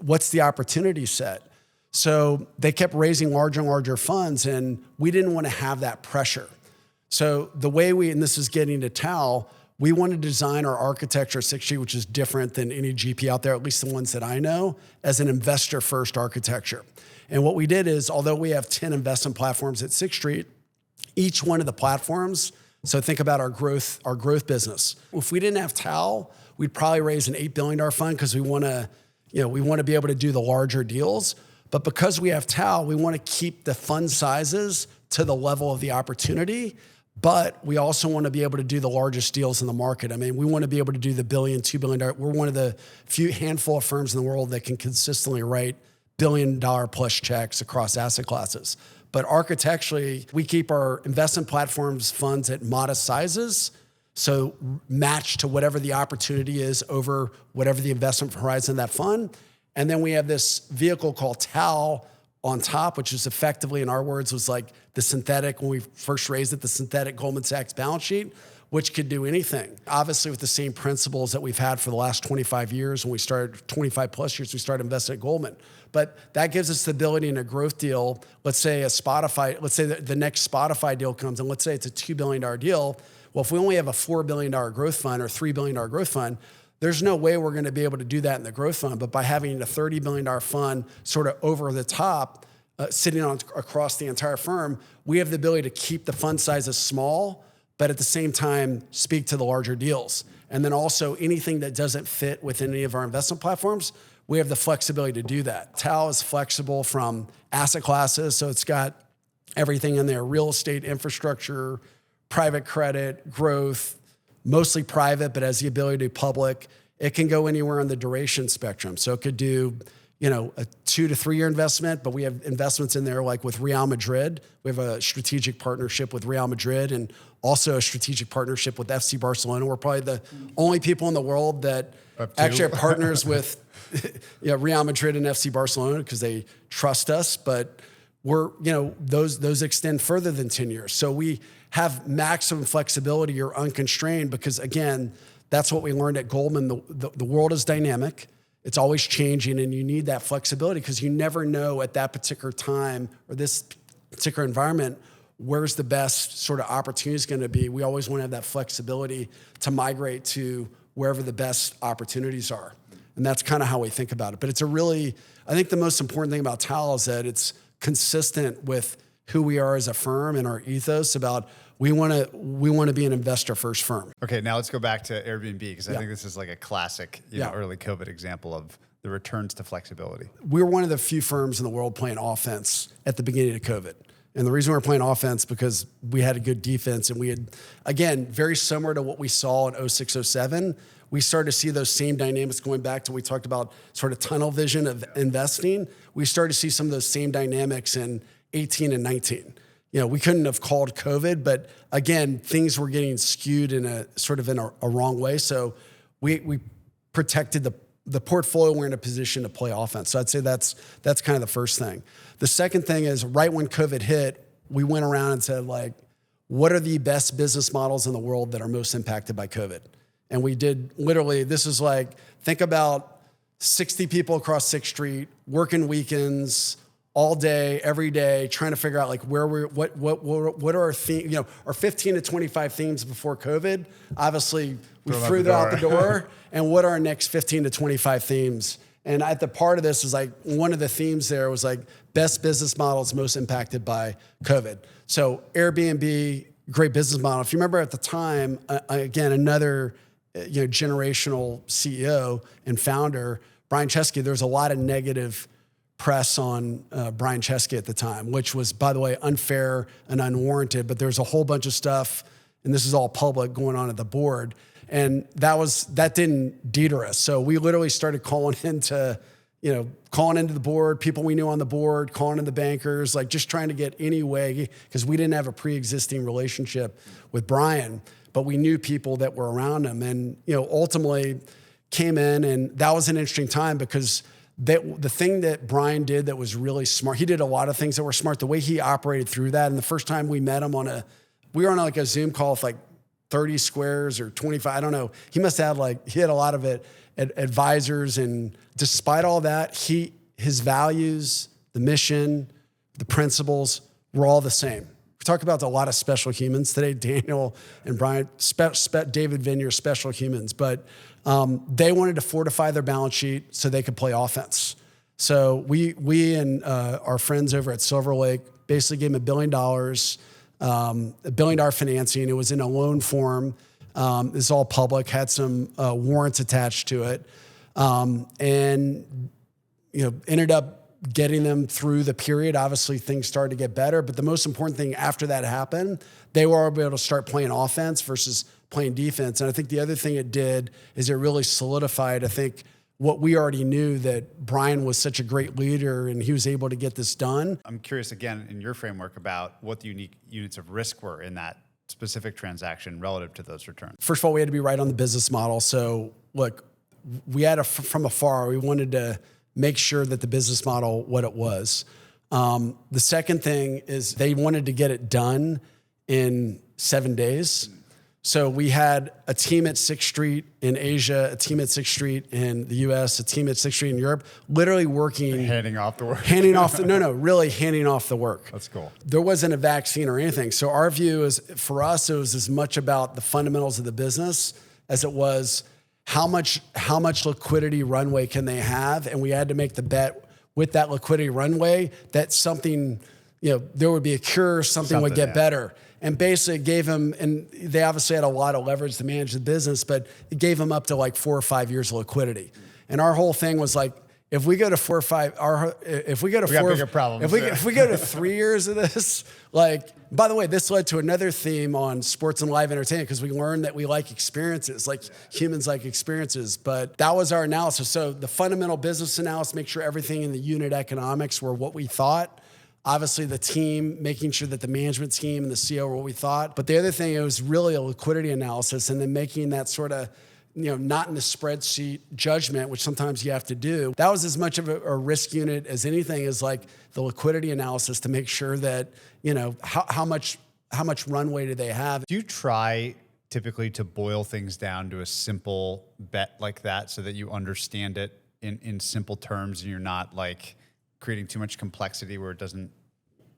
What's the opportunity set? So they kept raising larger and larger funds, and we didn't want to have that pressure. So the way and this is getting to TAO, we want to design our architecture at Sixth Street, which is different than any GP out there, at least the ones that I know, as an investor-first architecture. And what we did is, although we have 10 investment platforms at Sixth Street, each one of the platforms, so think about our growth business. If we didn't have TAO, we'd probably raise an $8 billion fund because we want to be able to do the larger deals. But because we have TAO, we want to keep the fund sizes to the level of the opportunity. But we also want to be able to do the largest deals in the market. I mean, we want to be able to do the $1 billion, $2 billion. We're one of the handful of firms in the world that can consistently write $1 billion plus checks across asset classes. But architecturally, we keep our investment platforms funds at modest sizes, so match to whatever the opportunity is over whatever the investment horizon of that fund. And then we have this vehicle called TAO on top, which is effectively, in our words, was like the synthetic, when we first raised it, the synthetic Goldman Sachs balance sheet, which could do anything. Obviously with the same principles that we've had for the last 25 years, when we started, 25 plus years, we started investing at Goldman. But that gives us the ability in a growth deal, let's say a Spotify, let's say the next Spotify deal comes, and let's say it's a $2 billion deal. Well, if we only have a $4 billion growth fund or $3 billion growth fund, there's no way we're going to be able to do that in the growth fund. But by having a $30 billion fund sort of over the top, sitting on across the entire firm, we have the ability to keep the fund sizes small, but at the same time, speak to the larger deals. And then also anything that doesn't fit within any of our investment platforms, we have the flexibility to do that. TAO is flexible from asset classes. So it's got everything in there: real estate, infrastructure, private credit, growth, mostly private, but has the ability to do public. It can go anywhere on the duration spectrum. So it could do, a 2 to 3 year investment, but we have investments in there like with Real Madrid. We have a strategic partnership with Real Madrid and also a strategic partnership with FC Barcelona. We're probably the only people in the world that actually are partners with Real Madrid and FC Barcelona because they trust us, but we're, those extend further than 10 years. So we have maximum flexibility or unconstrained because, again, that's what we learned at Goldman. The world is dynamic. It's always changing, and you need that flexibility because you never know at that particular time or this particular environment where's the best sort of opportunity is going to be. We always want to have that flexibility to migrate to wherever the best opportunities are. And that's kind of how we think about it. But it's I think the most important thing about TAO is that it's consistent with who we are as a firm and our ethos about we want to be an investor first firm. Okay, now let's go back to Airbnb because I think this is like a classic early COVID example of the returns to flexibility. We were one of the few firms in the world playing offense at the beginning of COVID. And the reason we were playing offense because we had a good defense, and we had, again, very similar to what we saw in 06, 07, we started to see those same dynamics going back to we talked about sort of tunnel vision of investing. We started to see some of those same dynamics in 18 and 19. We couldn't have called COVID, but again, things were getting skewed in a wrong way. So we protected the portfolio. We're in a position to play offense. So I'd say that's kind of the first thing. The second thing is right when COVID hit, we went around and said, like, what are the best business models in the world that are most impacted by COVID? And we did literally, this is like, think about 60 people across 6th Street, working weekends, all day, every day, trying to figure out like what are our themes, our 15 to 25 themes before COVID. Obviously, we threw that out the door. And what are our next 15 to 25 themes? And at the part of this was like, one of the themes there was like best business models most impacted by COVID. So Airbnb, great business model. If you remember at the time, again, another generational CEO and founder, Brian Chesky, there was a lot of negative press on Brian Chesky at the time, which was, by the way, unfair and unwarranted, but there's a whole bunch of stuff, and this is all public, going on at the board. And that didn't deter us. So we literally started calling into the board, people we knew on the board, calling in the bankers, like just trying to get any way, because we didn't have a pre-existing relationship with Brian, but we knew people that were around him. And, ultimately came in, and that was an interesting time because the thing that Brian did that was really smart, he did a lot of things that were smart, the way he operated through that. And the first time we met him we were on like a Zoom call with like 30 squares or 25, I don't know. He must have he had a lot of advisors. And despite all that, his values, the mission, the principles were all the same. We talk about a lot of special humans today, Daniel and Brian, David Vineyard, special humans, but they wanted to fortify their balance sheet so they could play offense. So we and our friends over at Silver Lake basically gave him $1 billion, $1 billion financing. It was in a loan form. It's all public, had some warrants attached to it, and ended up getting them through the period. Obviously, things started to get better, but the most important thing after that happened, they were able to start playing offense versus playing defense. And I think the other thing it did is it really solidified, I think, what we already knew, that Brian was such a great leader and he was able to get this done. I'm curious, again, in your framework about what the unique units of risk were in that specific transaction relative to those returns. First of all, we had to be right on the business model. So look, we had from afar, we wanted to make sure that the business model, what it was. The second thing is they wanted to get it done in 7 days. So we had a team at 6th Street in Asia, a team at 6th Street in the US, a team at 6th Street in Europe, literally working. Handing off the work. Really handing off the work. That's cool. There wasn't a vaccine or anything. So our view is, for us, it was as much about the fundamentals of the business as it was how much liquidity runway can they have. And we had to make the bet with that liquidity runway that something, there would be a cure, something would get better. And basically it gave them, and they obviously had a lot of leverage to manage the business, but it gave them up to like 4 or 5 years of liquidity. And our whole thing was like, if we go to 4 or 5, if we go to 4, bigger problems. If we go to 3 years of this, like, by the way, this led to another theme on sports and live entertainment, because we learned that we like experiences, like humans like experiences. But that was our analysis. So the fundamental business analysis, make sure everything in the unit economics were what we thought. Obviously, the team, making sure that the management team and the CEO were what we thought. But the other thing, it was really a liquidity analysis, and then making that sort of, not in the spreadsheet judgment, which sometimes you have to do. That was as much of a risk unit as anything, is like the liquidity analysis to make sure that, how much runway do they have. Do you try typically to boil things down to a simple bet like that so that you understand it in simple terms and you're not like creating too much complexity where it doesn't?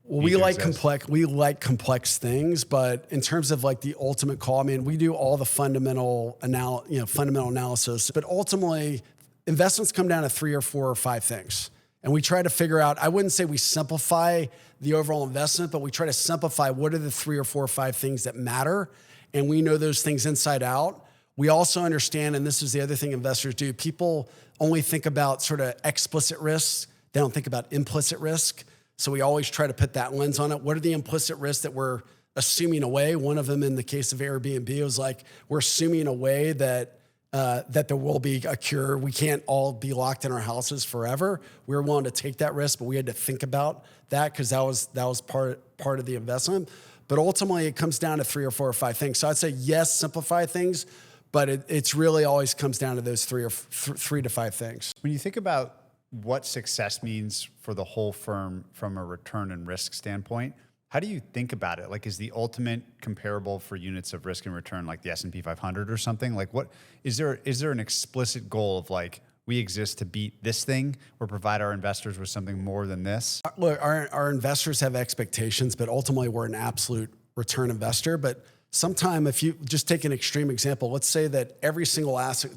Well, we like complex things, but in terms of like the ultimate call, I mean, we do all the fundamental analysis, but ultimately investments come down to 3 or 4 or 5 things. And we try to figure out, I wouldn't say we simplify the overall investment, but we try to simplify what are the 3 or 4 or 5 things that matter. And we know those things inside out. We also understand, and this is the other thing investors do, people only think about sort of explicit risks. They don't think about implicit risk. So we always try to put that lens on it. What are the implicit risks that we're assuming away? One of them in the case of Airbnb was like, we're assuming away that there will be a cure. We can't all be locked in our houses forever. We were willing to take that risk, but we had to think about that because that was part of the investment. But ultimately, it comes down to 3 or 4 or 5 things. So I'd say yes, simplify things, but it's really always comes down to those 3 to 5 things. When you think about what success means for the whole firm from a return and risk standpoint, how do you think about it? Like, is the ultimate comparable for units of risk and return like the S&P 500 or something? Like, what is there an explicit goal of like, we exist to beat this thing or provide our investors with something more than this? Look, our investors have expectations, but ultimately we're an absolute return investor. But sometime, if you just take an extreme example, let's say that every single asset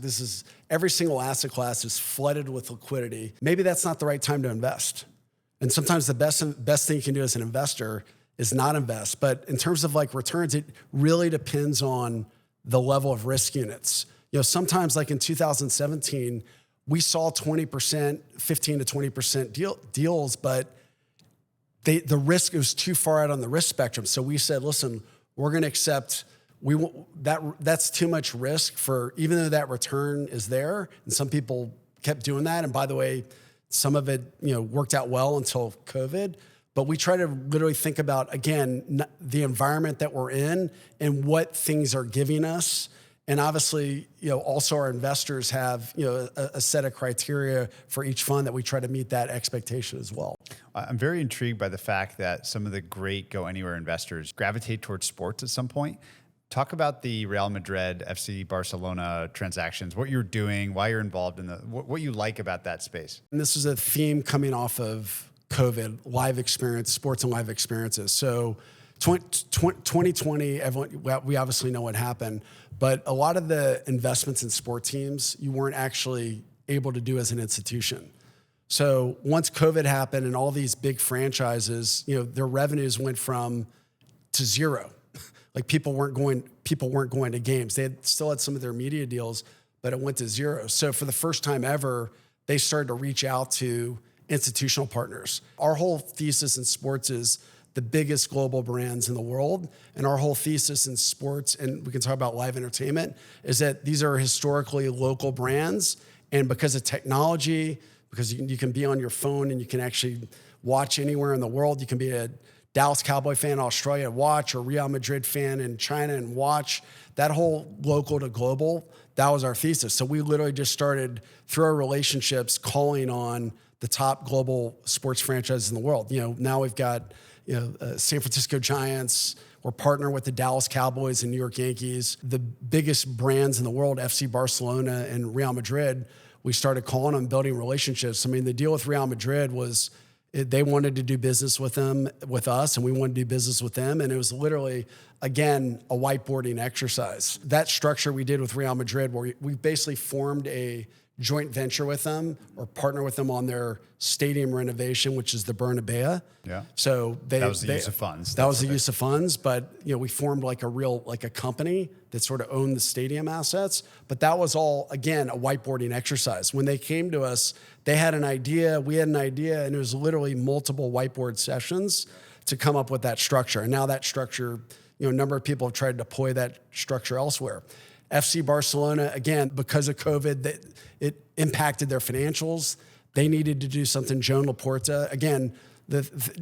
class is flooded with liquidity. Maybe that's not the right time to invest. And sometimes the best thing you can do as an investor is not invest. But in terms of like returns, it really depends on the level of risk units. Sometimes like in 2017, we saw 20%, 15 to 20% deals, but the risk was too far out on the risk spectrum. So we said, listen, we're going to accept that's too much risk for, even though that return is there. And some people kept doing that. And by the way, some of it worked out well until COVID. But we try to literally think about, again, the environment that we're in and what things are giving us. And obviously, also our investors have, a set of criteria for each fund that we try to meet that expectation as well. I'm very intrigued by the fact that some of the great go anywhere investors gravitate towards sports at some point. Talk about the Real Madrid, FC Barcelona transactions, what you're doing, why you're involved in what you like about that space. And this is a theme coming off of COVID, live experience, sports and live experiences. So 2020, we obviously know what happened, but a lot of the investments in sport teams, you weren't actually able to do as an institution. So once COVID happened and all these big franchises, their revenues went to zero. Like people weren't going to games. They still had some of their media deals, but it went to zero. So for the first time ever, they started to reach out to institutional partners. Our whole thesis in sports is the biggest global brands in the world. And our whole thesis in sports, and we can talk about live entertainment, is that these are historically local brands. And because of technology, because you can be on your phone and you can actually watch anywhere in the world. You can be a Dallas Cowboy fan in Australia and watch, or Real Madrid fan in China and watch. That whole local to global, That was our thesis. So we literally just started through our relationships calling on the top global sports franchises in the world. Now we've got San Francisco Giants. We're partnering with the Dallas Cowboys and New York Yankees. The biggest brands in the world, FC Barcelona and Real Madrid, we started calling them, building relationships. I mean, the deal with Real Madrid was they wanted to do business with us, and we wanted to do business with them. And it was literally, again, a whiteboarding exercise. That structure we did with Real Madrid, where we basically formed a joint venture with them or partner with them on their stadium renovation, which is the Bernabeu. Yeah. So that was the use of funds. That was the use of funds, but we formed like a company that sort of owned the stadium assets. But that was all, again, a whiteboarding exercise. When they came to us, they had an idea, we had an idea, and it was literally multiple whiteboard sessions to come up with that structure. And now that structure, a number of people have tried to deploy that structure elsewhere. FC Barcelona, again, because of COVID, it impacted their financials. They needed to do something. Joan Laporta, again,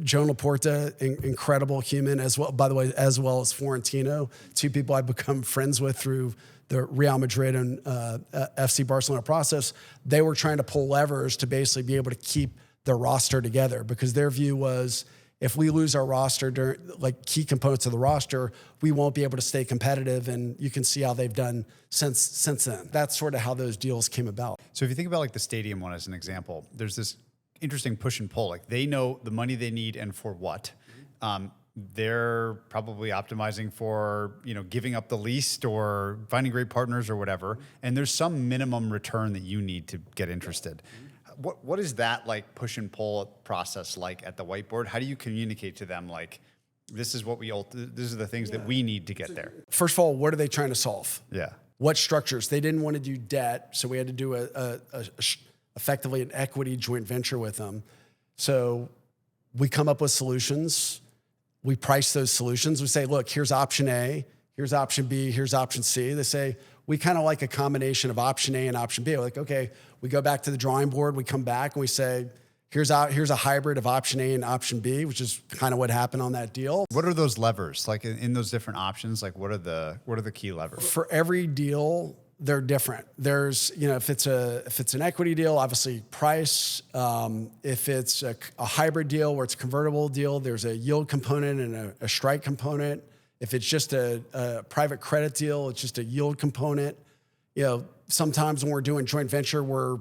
Joan Laporta, incredible human as well, by the way, as well as Florentino, two people I've become friends with through the Real Madrid and FC Barcelona process. They were trying to pull levers to basically be able to keep their roster together, because their view was, if we lose our roster, during, like key components of the roster, we won't be able to stay competitive. And you can see how they've done since then. That's sort of how those deals came about. So if you think about like the stadium one as an example, there's this interesting push and pull. Like they know the money they need and for what. They're probably optimizing for, giving up the lease or finding great partners or whatever. And there's some minimum return that you need to get interested. What is that like push and pull process like at the whiteboard? How do you communicate to them like, this is what these are the things that we need to get there? First of all, what are they trying to solve? Yeah. What structures? They didn't want to do debt, so we had to do effectively an equity joint venture with them. So we come up with solutions. We price those solutions. We say, look, here's option A, here's option B, here's option C. They say, we kind of like a combination of option A and option B. We're like, okay, we go back to the drawing board, we come back and we say, here's a hybrid of option A and option B, which is kind of what happened on that deal. What are those levers? Like in those different options, like what are the key levers? For every deal, they're different. There's, if it's an equity deal, obviously price. If it's a hybrid deal where it's a convertible deal, there's a yield component and a strike component. If it's just a private credit deal, it's just a yield component. Sometimes when we're doing joint venture, we're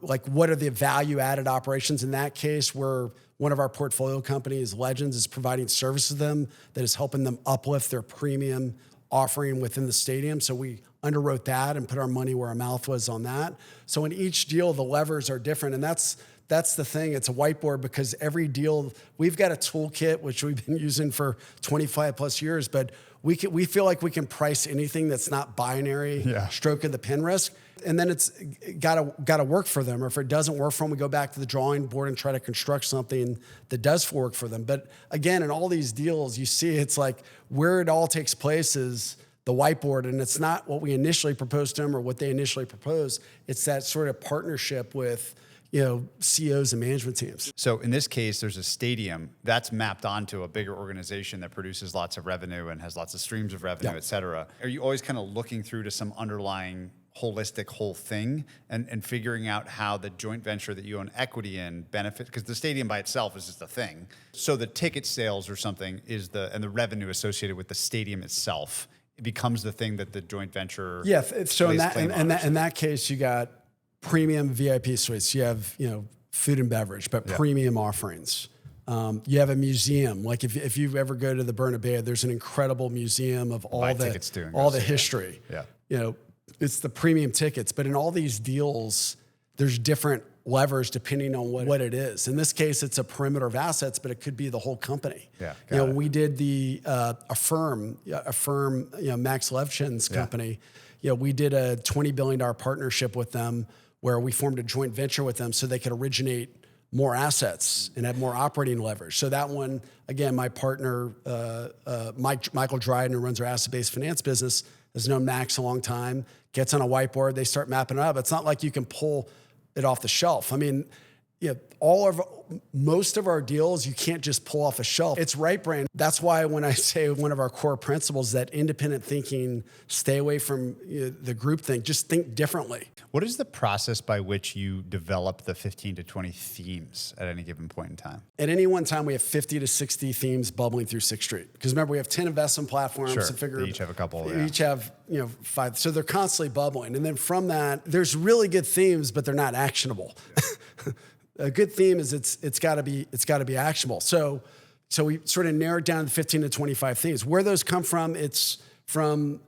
like, what are the value added operations? In that case, where one of our portfolio companies, Legends, is providing service to them that is helping them uplift their premium offering within the stadium. So we underwrote that and put our money where our mouth was on that. So in each deal, the levers are different. And that's the thing. It's a whiteboard because every deal, we've got a toolkit, which we've been using for 25 plus years, but we feel like we can price anything that's not binary, stroke of the pen risk. And then it's gotta work for them. Or if it doesn't work for them, we go back to the drawing board and try to construct something that does work for them. But again, in all these deals, you see it's like where it all takes place is the whiteboard, and it's not what we initially proposed to them or what they initially proposed. It's that sort of partnership with CEOs and management teams. So in this case, there's a stadium that's mapped onto a bigger organization that produces lots of revenue and has lots of streams of revenue, et cetera. Are you always kind of looking through to some underlying holistic whole thing and figuring out how the joint venture that you own equity in benefit? Because the stadium by itself is just a thing. So the ticket sales or something and the revenue associated with the stadium itself, it becomes the thing that the joint venture. Yeah. So in that case, you got premium VIP suites. You have, food and beverage, but premium offerings. You have a museum. Like if you ever go to the Bernabeu, there's an incredible museum of all the history. Yeah. It's the premium tickets. But in all these deals, there's different levers depending on what it is. In this case, it's a perimeter of assets, but it could be the whole company. Yeah. We did the Affirm, Max Levchin's company. We did a $20 billion partnership with them where we formed a joint venture with them so they could originate more assets and have more operating leverage. So that one, again, my partner, Michael Dryden, who runs our asset-based finance business, has known Max a long time, gets on a whiteboard, they start mapping it up. It's not like you can pull it off the shelf. I mean, Yeah, most of our deals, you can't just pull off a shelf. It's right brain. That's why when I say one of our core principles, that independent thinking, stay away from the group think, just think differently. What is the process by which you develop the 15 to 20 themes at any given point in time? At any one time, we have 50 to 60 themes bubbling through Sixth Street. Because remember, we have 10 investment platforms. Sure, They each have a couple. They each have 5. So they're constantly bubbling. And then from that, there's really good themes, but they're not actionable. Yeah. A good theme is it's got to be actionable. So we sort of narrowed down to 15 to 25 themes. Where those come from, it's from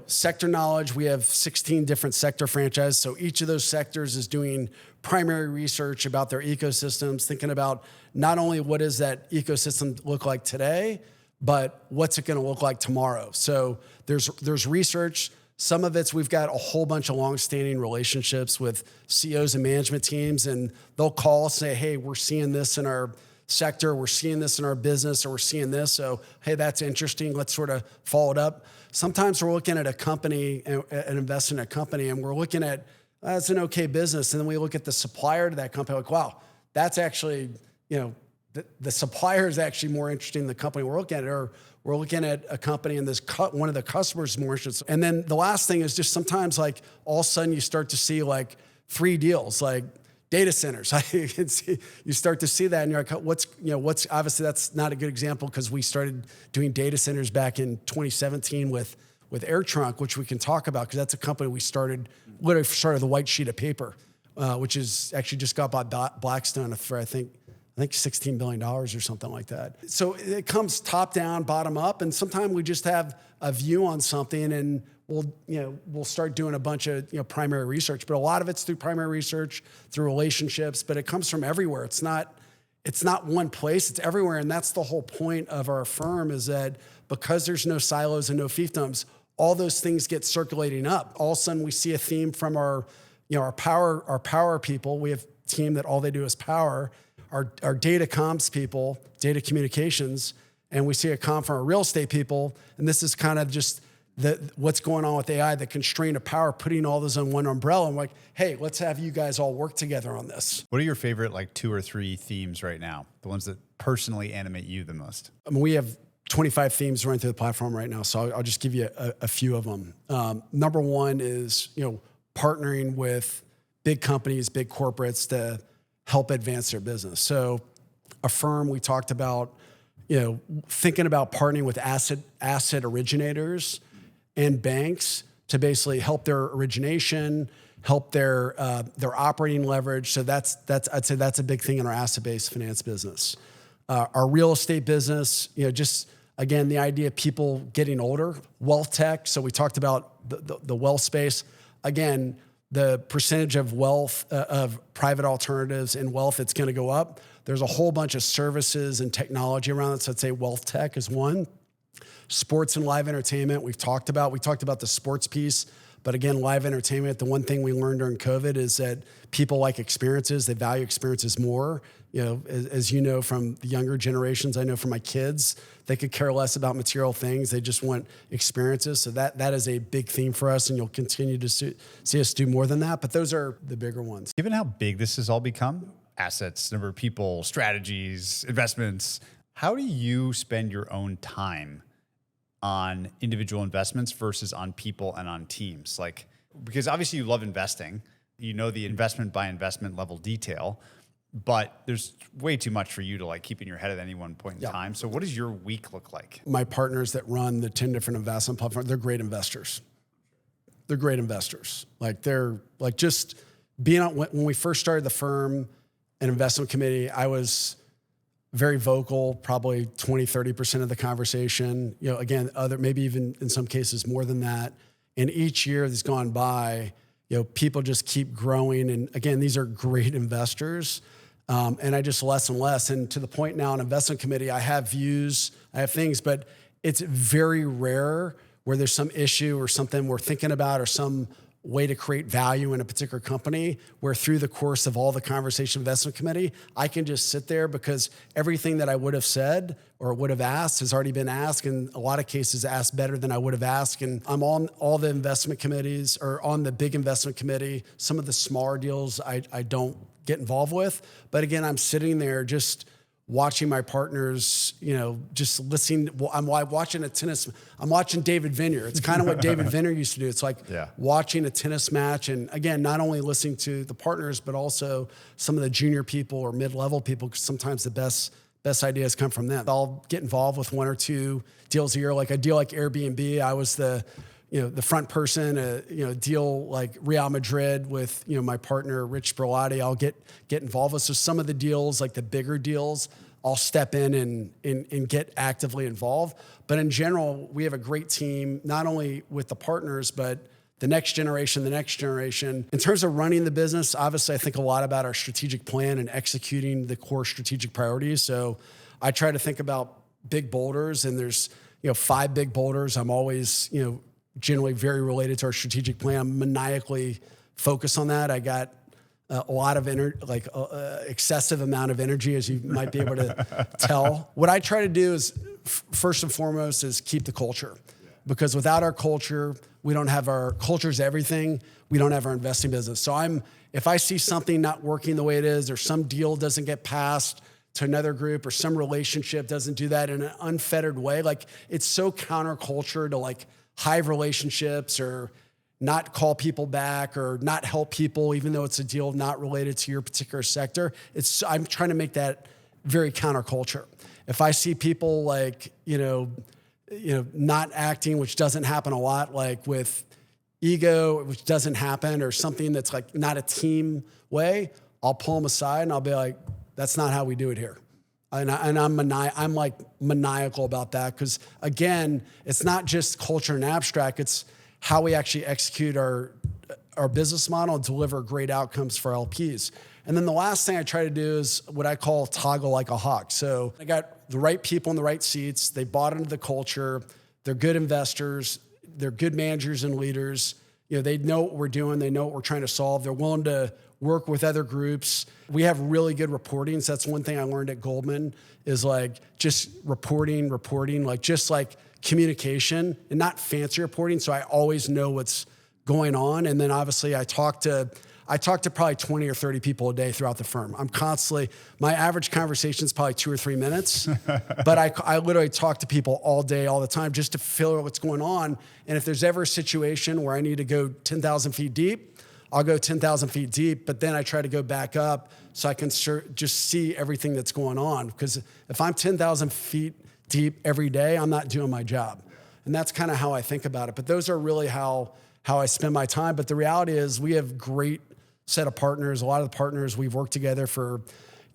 sector knowledge. We have 16 different sector franchises. So each of those sectors is doing primary research about their ecosystems, thinking about not only what does that ecosystem look like today, but what's it going to look like tomorrow. So there's research. Some of it's we've got a whole bunch of long-standing relationships with CEOs and management teams, and they'll call, say, hey, we're seeing this in our sector, we're seeing this in our business, or we're seeing this. So, hey, that's interesting. Let's sort of follow it up. Sometimes we're looking at a company and investing in a company, and we're looking at, that's an okay business. And then we look at the supplier to that company, like, wow, that's actually, the supplier is actually more interesting than the company we're looking at, or we're looking at a company and one of the customers is more interested. And then the last thing is just sometimes like all of a sudden you start to see like 3 deals, like data centers. You start to see that and you're like, what's obviously that's not a good example because we started doing data centers back in 2017 with AirTrunk, which we can talk about because that's a company we literally started the white sheet of paper, which is actually just got bought Blackstone for I think $16 billion or something like that. So it comes top down, bottom up, and sometimes we just have a view on something, and we'll start doing a bunch of primary research. But a lot of it's through primary research, through relationships. But it comes from everywhere. It's not one place. It's everywhere, and that's the whole point of our firm is that because there's no silos and no fiefdoms, all those things get circulating up. All of a sudden, we see a theme from our power people. We have a team that all they do is power. Our data comms people, data communications, and we see a comm from our real estate people. And this is kind of just what's going on with AI, the constraint of power, putting all those on one umbrella. I'm like, hey, let's have you guys all work together on this. What are your favorite 2 or 3 themes right now? The ones that personally animate you the most? I mean, we have 25 themes running through the platform right now. So I'll just give you a few of them. Number one is, partnering with big companies, big corporates to help advance their business. So a firm we talked about, thinking about partnering with asset originators and banks to basically help their origination, help their operating leverage. So I'd say that's a big thing in our asset-based finance business. Our real estate business, just again, the idea of people getting older, wealth tech. So we talked about the wealth space. Again, the percentage of wealth, of private alternatives in wealth, it's going to go up. There's a whole bunch of services and technology around it. So I'd say wealth tech is one. Sports and live entertainment, we talked about the sports piece. But again, live entertainment, the one thing we learned during COVID is that people like experiences. They value experiences more. As you know from the younger generations, I know from my kids, they could care less about material things. They just want experiences. So that is a big theme for us, and you'll continue to see us do more than that. But those are the bigger ones. Given how big this has all become, assets, number of people, strategies, investments, how do you spend your own time on individual investments versus on people and on teams? Because obviously you love investing, the investment by investment level detail, but there's way too much for you to keep in your head at any one point in time. So what does your week look like? My partners that run the 10 different investment platforms, they're great investors. They're great investors. They're just being on, when we first started the firm and investment committee, I was very vocal, probably 20, 30% of the conversation, again, maybe even in some cases more than that. And each year that's gone by, people just keep growing. And again, these are great investors. And I just less and less. And to the point now in investment committee, I have views, I have things, but it's very rare where there's some issue or something we're thinking about or some way to create value in a particular company, where through the course of all the conversation investment committee, I can just sit there because everything that I would have said or would have asked has already been asked, in a lot of cases asked better than I would have asked. And I'm on all the investment committees, or on the big investment committee. Some of the smaller deals I don't get involved with. But again, I'm sitting there just watching my partners, just listening. Well, I'm watching I'm watching David Vineyard. It's kind of what David Vineyard used to do. It's like watching a tennis match. And again, not only listening to the partners, but also some of the junior people or mid-level people, because sometimes the best ideas come from them. I'll get involved with one or two deals a year. Like a deal like Airbnb, I was the front person. A deal like Real Madrid with my partner Rich Berlotti, I'll get involved with. So some of the deals, like the bigger deals, I'll step in and get actively involved. But in general, we have a great team, not only with the partners, but the next generation. In terms of running the business, obviously I think a lot about our strategic plan and executing the core strategic priorities. So I try to think about big boulders, and there's 5 big boulders. I'm always generally very related to our strategic plan. I'm maniacally focused on that. I got a lot of excessive amount of energy, as you might be able to tell. What I try to do is first and foremost is keep the culture, because without our culture, we don't have our culture's everything. We don't have our investing business. So if I see something not working the way it is, or some deal doesn't get passed to another group, or some relationship doesn't do that in an unfettered way, like it's so counterculture to hive relationships, or not call people back, or not help people, even though it's a deal not related to your particular sector. I'm trying to make that very counterculture. If I see people not acting, which doesn't happen a lot, like with ego, which doesn't happen, or something that's not a team way, I'll pull them aside and I'll be like, that's not how we do it here. And I'm maniacal about that, because again, it's not just culture and abstract, it's how we actually execute our business model and deliver great outcomes for LPs. And then the last thing I try to do is what I call toggle like a hawk. So I got the right people in the right seats. They bought into the culture. They're good investors. They're good managers and leaders. They know what we're doing. They know what we're trying to solve. They're willing to work with other groups. We have really good reporting. So that's one thing I learned at Goldman, is just reporting, just communication, and not fancy reporting. So I always know what's going on. And then obviously I talk to probably 20 or 30 people a day throughout the firm. My average conversation is probably 2 or 3 minutes, but I literally talk to people all day, all the time, just to figure out what's going on. And if there's ever a situation where I need to go 10,000 feet deep, I'll go 10,000 feet deep, but then I try to go back up so I can just see everything that's going on. Because if I'm 10,000 feet deep every day, I'm not doing my job. And that's kind of how I think about it. But those are really how I spend my time. But the reality is we have great set of partners. A lot of the partners, we've worked together for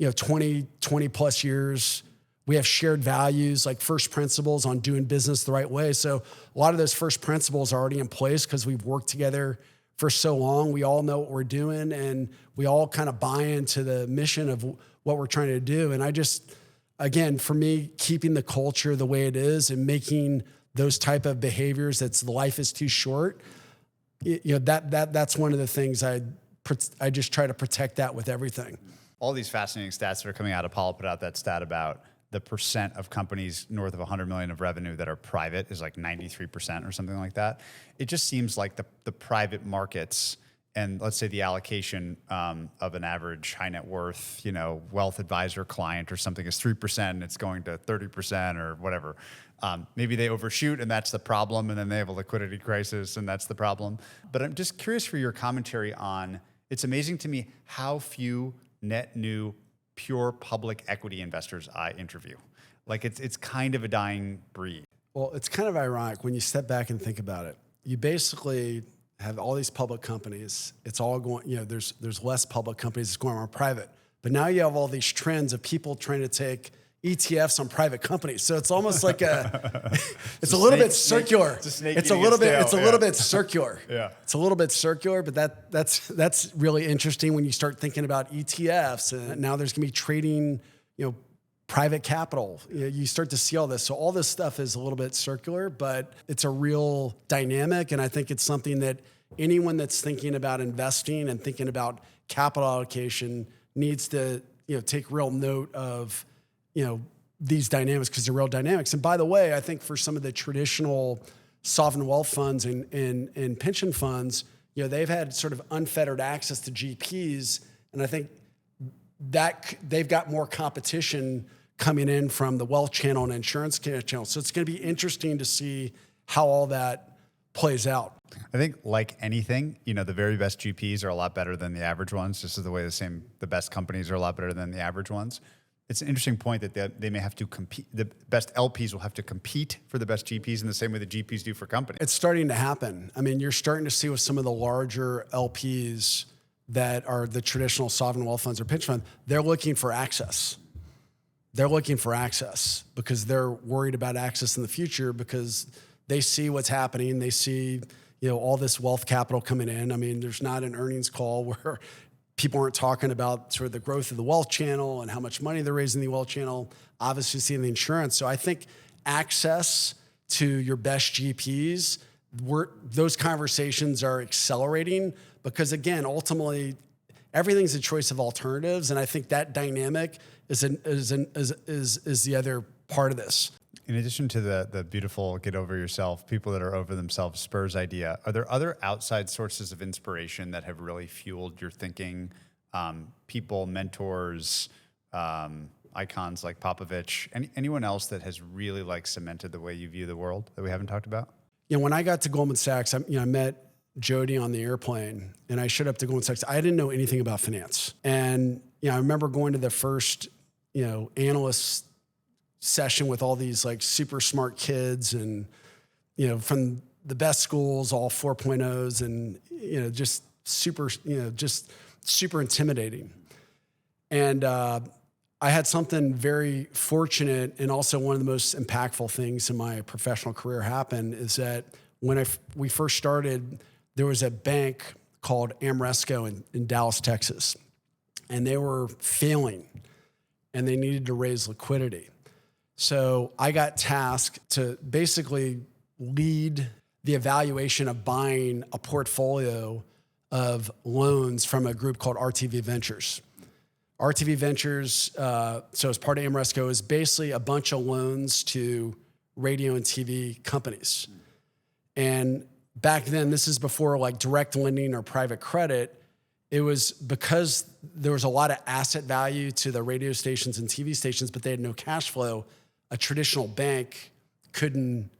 20 plus years. We have shared values, like first principles on doing business the right way. So a lot of those first principles are already in place because we've worked together for so long. We all know what we're doing, and we all kind of buy into the mission of what we're trying to do. And again, for me, keeping the culture the way it is and making those type of behaviors, life is too short, that's one of the things I just try to protect that with everything. All these fascinating stats that are coming out. Apollo put out that stat about the percent of companies north of 100 million of revenue that are private is 93% or something like that. It just seems like the private markets, and let's say the allocation of an average high net worth, wealth advisor client or something is 3%, and it's going to 30% or whatever. Maybe they overshoot and that's the problem, and then they have a liquidity crisis and that's the problem. But I'm just curious for your commentary on, it's amazing to me how few net new pure public equity investors I interview. It's kind of a dying breed. Well, it's kind of ironic when you step back and think about it. You basically have all these public companies. It's all going, there's less public companies that's going more private. But now you have all these trends of people trying to take ETFs on private companies. So it's almost like it's a little bit circular. It's a little bit circular. Yeah. It's a little bit circular, but that's really interesting when you start thinking about ETFs, and now there's going to be trading, private capital. You start to see all this. So all this stuff is a little bit circular, but it's a real dynamic, and I think it's something that anyone that's thinking about investing and thinking about capital allocation needs to, take real note of, these dynamics, because they're real dynamics. And by the way, I think for some of the traditional sovereign wealth funds and pension funds, they've had sort of unfettered access to GPs. And I think that they've got more competition coming in from the wealth channel and insurance channel. So it's going to be interesting to see how all that plays out. I think like anything, the very best GPs are a lot better than the average ones, just as the way the best companies are a lot better than the average ones. It's an interesting point that they may have to compete. The best LPs will have to compete for the best GPs in the same way the GPs do for companies. It's starting to happen. I mean, you're starting to see with some of the larger LPs that are the traditional sovereign wealth funds or pension funds, they're looking for access. They're looking for access because they're worried about access in the future because they see what's happening. They see, all this wealth capital coming in. I mean, there's not an earnings call where people aren't talking about sort of the growth of the wealth channel and how much money they're raising in the wealth channel, obviously seeing the insurance. So I think access to your best GPs, those conversations are accelerating because, again, ultimately, everything's a choice of alternatives. And I think that dynamic is the other part of this. In addition to the beautiful get over yourself, people that are over themselves, Spurs idea, are there other outside sources of inspiration that have really fueled your thinking? People, mentors, icons like Popovich, anyone else that has really cemented the way you view the world that we haven't talked about? When I got to Goldman Sachs, I met Jody on the airplane and I showed up to Goldman Sachs. I didn't know anything about finance. And, I remember going to the first, analyst session with all these super smart kids and, from the best schools, all 4.0s and, just super intimidating. And I had something very fortunate and also one of the most impactful things in my professional career happen is that when we first started, there was a bank called Ameresco in Dallas, Texas, and they were failing and they needed to raise liquidity. So I got tasked to basically lead the evaluation of buying a portfolio of loans from a group called RTV Ventures. RTV Ventures, so as part of Ameresco, is basically a bunch of loans to radio and TV companies. And back then, this is before direct lending or private credit. It was because there was a lot of asset value to the radio stations and TV stations, but they had no cash flow. A traditional bank couldn't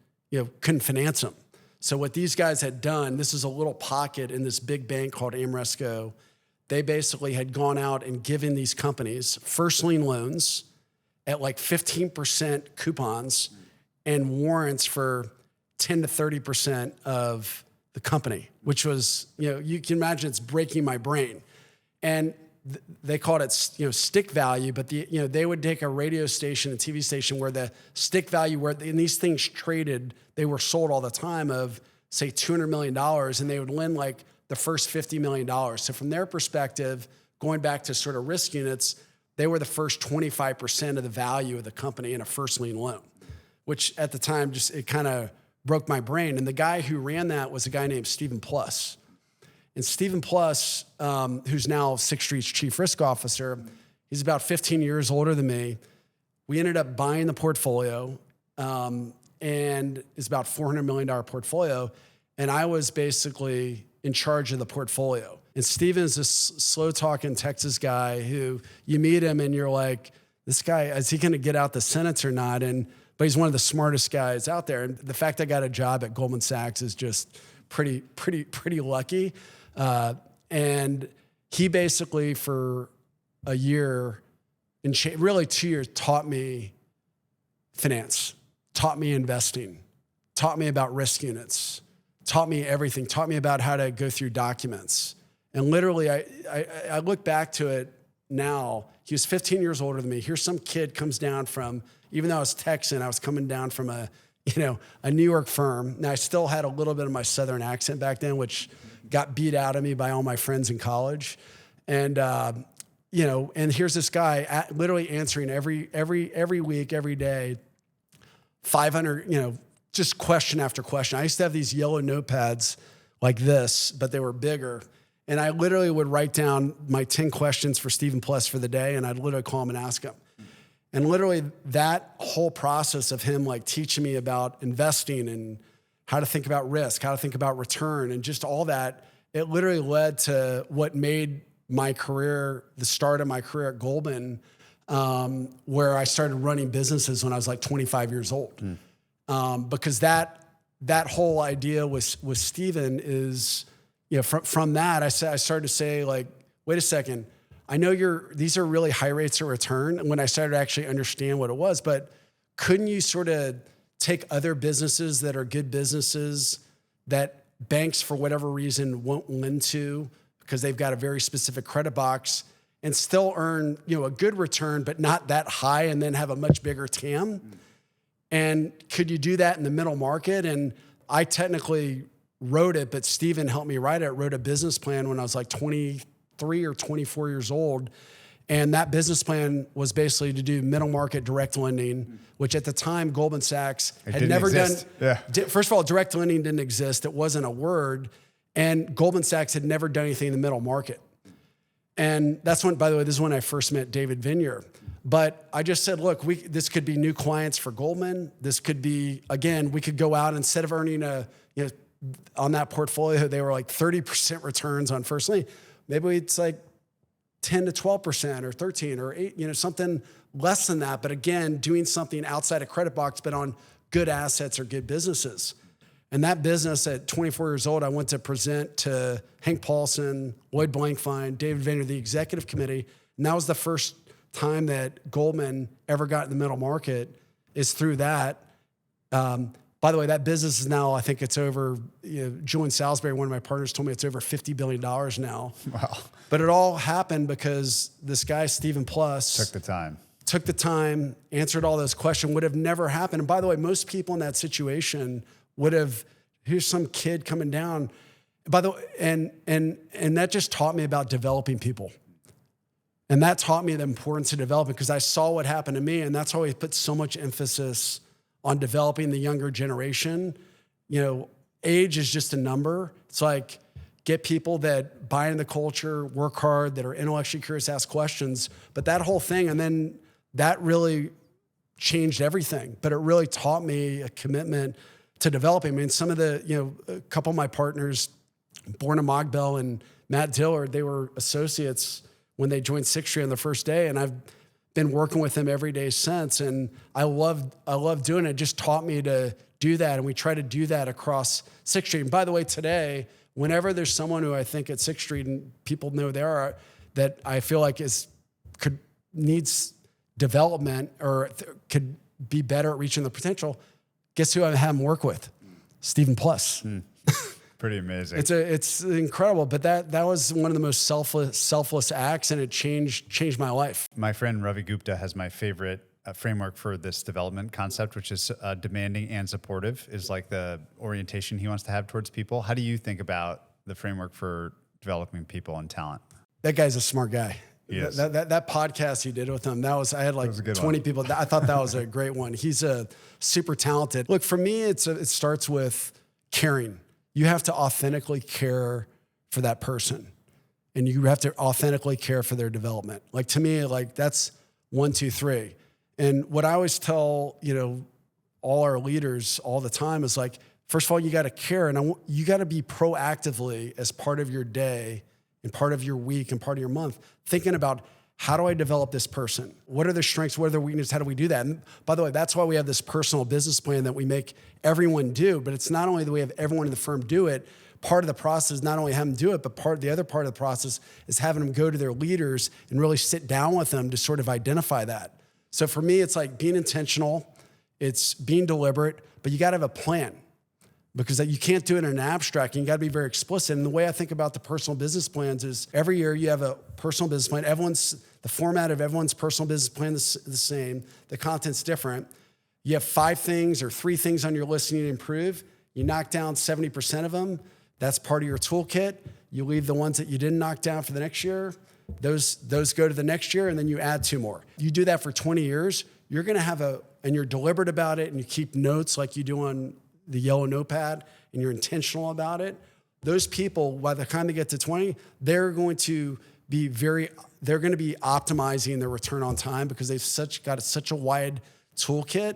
finance them. So what these guys had done, this is a little pocket in this big bank called Ameresco. They basically had gone out and given these companies first lien loans at 15% coupons and warrants for 10 to 30% of the company, which was, you can imagine it's breaking my brain. And they called it, stick value, but they would take a radio station, a TV station where the stick value, and these things traded, they were sold all the time of say $200 million, and they would lend the first $50 million. So from their perspective, going back to sort of risk units, they were the first 25% of the value of the company in a first lien loan, which at the time it kind of broke my brain. And the guy who ran that was a guy named Stephen Plus. And Stephen Plus, who's now Sixth Street's chief risk officer, he's about 15 years older than me. We ended up buying the portfolio, and it's about $400 million portfolio. And I was basically in charge of the portfolio. And Stephen's this slow-talking Texas guy who you meet him and you're like, this guy, is he going to get out the sentence or not? But he's one of the smartest guys out there. And the fact I got a job at Goldman Sachs is just pretty lucky. And he basically for a year and really 2 years taught me finance, taught me investing, taught me about risk units, taught me everything, taught me about how to go through documents. And literally I look back to it now. He was 15 years older than me. Here's some kid comes down from, even though I was Texan, I was coming down from a New York firm. Now I still had a little bit of my Southern accent back then, which got beat out of me by all my friends in college. And, and here's this guy literally answering every week, every day, 500, just question after question. I used to have these yellow notepads like this, but they were bigger. And I literally would write down my 10 questions for Stephen Plus for the day, and I'd literally call him and ask him. And literally that whole process of him like teaching me about investing and how to think about risk, how to think about return, and just all that, it literally led to what made my career, the start of my career at Goldman, where I started running businesses when I was like 25 years old. Because that whole idea with Stephen is, from that, I started to say like, wait a second, I know these are really high rates of return. And when I started to actually understand what it was, but couldn't you sort of take other businesses that are good businesses that banks for whatever reason won't lend to because they've got a very specific credit box and still earn, a good return, but not that high, and then have a much bigger TAM? And could you do that in the middle market? And I technically wrote it, but Stephen helped me write it. I wrote a business plan when I was like 23 or 24 years old. And that business plan was basically to do middle market direct lending, which at the time Goldman Sachs had never done. Yeah. First of all, direct lending didn't exist. It wasn't a word. And Goldman Sachs had never done anything in the middle market. And that's when, by the way, this is when I first met David Vignier. But I just said, look, this could be new clients for Goldman. This could be, again, we could go out instead of earning on that portfolio, they were like 30% returns on first lien. Maybe it's like 10 to 12% or 13 or 8, something less than that. But again, doing something outside of credit box, but on good assets or good businesses. And that business at 24 years old, I went to present to Hank Paulson, Lloyd Blankfein, David Vayner, the executive committee. And that was the first time that Goldman ever got in the middle market, is through that. By the way, that business is now, I think it's over, Julian Salisbury, one of my partners, told me it's over $50 billion now. Wow. But it all happened because this guy, Stephen Plus, took the time, answered all those questions. Would have never happened. And by the way, most people in that situation would have, here's some kid coming down. By the way, and that just taught me about developing people. And that taught me the importance of developing, because I saw what happened to me, and that's why we put so much emphasis on developing the younger generation. Age is just a number. It's like, get people that buy into the culture, work hard, that are intellectually curious, ask questions. But that whole thing, and then that really changed everything. But it really taught me a commitment to developing. I mean, some of the, a couple of my partners, Borna Mogbel and Matt Dillard, they were associates when they joined Sixth Street on the first day. And I've been working with them every day since. And I love doing it. It just taught me to do that. And we try to do that across Sixth Street. And by the way, today, whenever there's someone who I think at Sixth Street, and people know they are, that I feel like needs development or could be better at reaching the potential, guess who I have him work with? Stephen Plus. Pretty amazing. It's incredible, but that was one of the most selfless acts, and it changed my life. My friend Ravi Gupta has my favorite framework for this development concept, which is demanding and supportive, is like the orientation he wants to have towards people. How do you think about the framework for developing people and talent? That guy's a smart guy. Yes. That podcast you did with him, I had like 20 people. I thought that was a great one. He's super talented. Look, for me, it starts with caring. You have to authentically care for that person, and you have to authentically care for their development. Like, to me, like, that's 1, 2, 3. And what I always tell, all our leaders all the time is like, first of all, you got to care, and you got to be proactively, as part of your day and part of your week and part of your month, thinking about, how do I develop this person? What are their strengths? What are their weaknesses? How do we do that? And by the way, that's why we have this personal business plan that we make everyone do. But it's not only that we have everyone in the firm do it. Part of the process is not only have them do it, but the other part of the process is having them go to their leaders and really sit down with them to sort of identify that. So for me, it's like being intentional. It's being deliberate, but you got to have a plan, because you can't do it in an abstract. And you got to be very explicit. And the way I think about the personal business plans is every year you have a personal business plan. The format of everyone's personal business plan is the same. The content's different. You have 5 things or 3 things on your list you need to improve. You knock down 70% of them. That's part of your toolkit. You leave the ones that you didn't knock down for the next year. Those go to the next year, and then you add 2 more. You do that for 20 years. You're going to have and you're deliberate about it, and you keep notes like you do on the yellow notepad, and you're intentional about it. those people, by the time they get to 20, they're going to be optimizing their return on time because they've got such a wide toolkit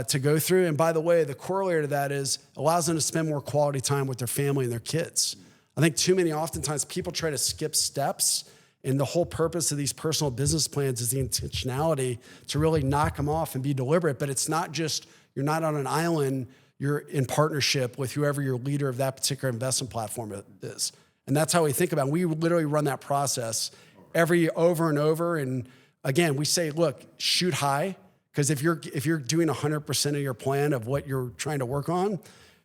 to go through. And by the way, the corollary to that is allows them to spend more quality time with their family and their kids. I think oftentimes people try to skip steps, and the whole purpose of these personal business plans is the intentionality to really knock them off and be deliberate. But it's not just, you're not on an island, you're in partnership with whoever your leader of that particular investment platform is. And that's how we think about it. We literally run that process over and over. And again, we say, look, shoot high. Because if you're doing 100% of your plan of what you're trying to work on,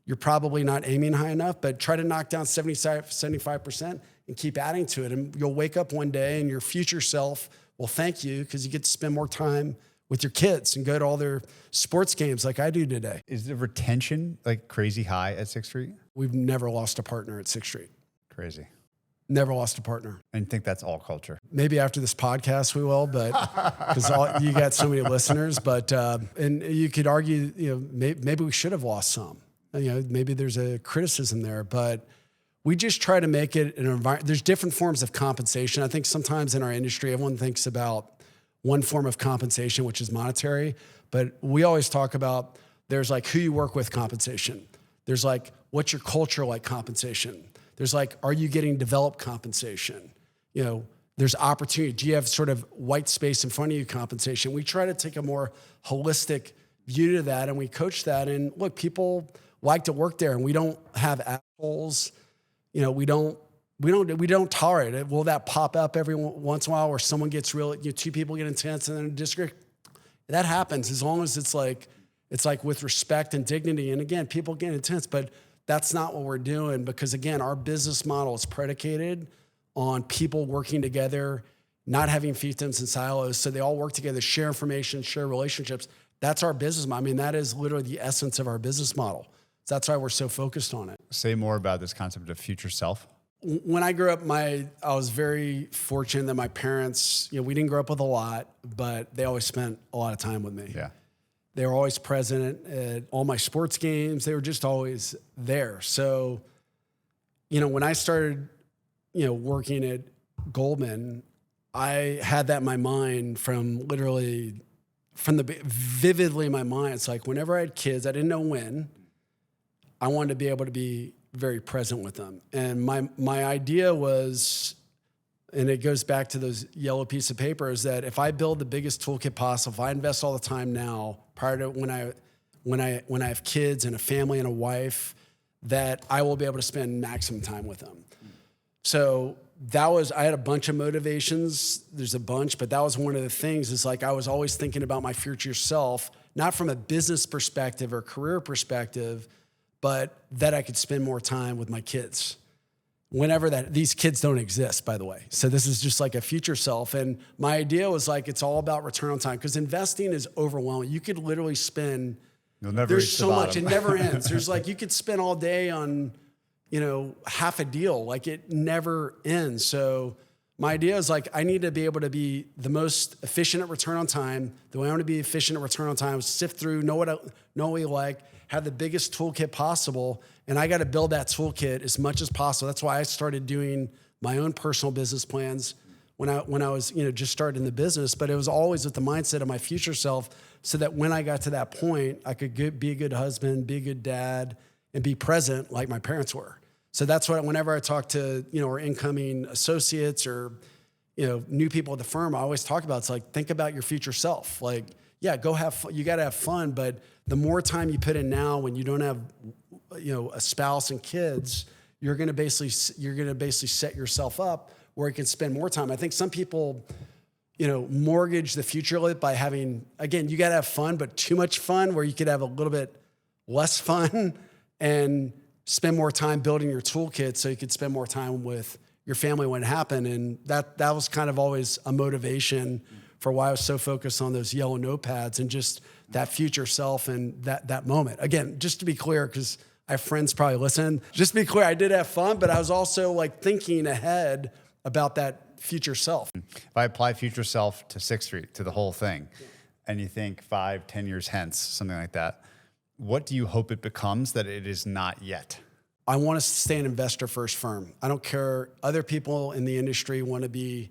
you're probably not aiming high enough, but try to knock down 75% and keep adding to it. And you'll wake up one day and your future self will thank you because you get to spend more time with your kids and go to all their sports games like I do today. Is the retention like crazy high at Sixth Street? We've never lost a partner at Sixth Street. Crazy. Never lost a partner. And think that's all culture. Maybe after this podcast we will, but because you got so many listeners. But and you could argue, maybe we should have lost some. Maybe there's a criticism there, but we just try to make it an environment. There's different forms of compensation. I think sometimes in our industry, everyone thinks about one form of compensation, which is monetary, but we always talk about there's like who you work with compensation. There's like what's your culture like compensation. There's like, are you getting developed compensation? There's opportunity. Do you have sort of white space in front of you compensation? We try to take a more holistic view to that, and we coach that. And look, people like to work there, and we don't have assholes. We don't tolerate it. Will that pop up every once in a while where someone gets two people get intense in a district? That happens as long as it's like with respect and dignity. And again, people get intense, but that's not what we're doing because, again, our business model is predicated on people working together, not having fiefdoms and silos. So they all work together, share information, share relationships. That's our business model. I mean, that is literally the essence of our business model. So that's why we're so focused on it. Say more about this concept of future self. When I grew up, I was very fortunate that my parents, we didn't grow up with a lot, but they always spent a lot of time with me. Yeah. They were always present at all my sports games. They were just always there. So, when I started, working at Goldman, I had that in my mind vividly in my mind. It's like whenever I had kids, I didn't know when, I wanted to be able to be very present with them. And my idea was, and it goes back to those yellow piece of paper, is that if I build the biggest toolkit possible, if I invest all the time now, prior to when I have kids and a family and a wife, that I will be able to spend maximum time with them. So I had a bunch of motivations. There's a bunch, but that was one of the things. Is like I was always thinking about my future self, not from a business perspective or career perspective, but that I could spend more time with my kids. These kids don't exist, by the way. So this is just like a future self. And my idea was like, it's all about return on time because investing is overwhelming. You could literally spend, there's so much, it never ends. There's like, you could spend all day on, half a deal. Like it never ends. So my idea is like, I need to be able to be the most efficient at return on time. The way I want to be efficient at return on time is sift through, know what you like, have the biggest toolkit possible. And I got to build that toolkit as much as possible. That's why I started doing my own personal business plans when I was, just starting the business, but it was always with the mindset of my future self so that when I got to that point, I could be a good husband, be a good dad, and be present like my parents were. So that's what, whenever I talk to, our incoming associates or, new people at the firm, I always talk about, it's like, think about your future self. Like, yeah, go have fun. You got to have fun, but the more time you put in now when you don't have, a spouse and kids, you're going to basically set yourself up where you can spend more time. I think some people, mortgage the future by having, again, you got to have fun, but too much fun where you could have a little bit less fun and spend more time building your toolkit so you could spend more time with your family when it happened. And that was kind of always a motivation for why I was so focused on those yellow notepads and just that future self and that moment. Again, just to be clear, because I have friends probably listening, just to be clear, I did have fun, but I was also like thinking ahead about that future self. If I apply future self to Sixth Street, to the whole thing, and you think 5-10 years hence, something like that, what do you hope it becomes that it is not yet? I want us to stay an investor first firm. I don't care. Other people in the industry want to be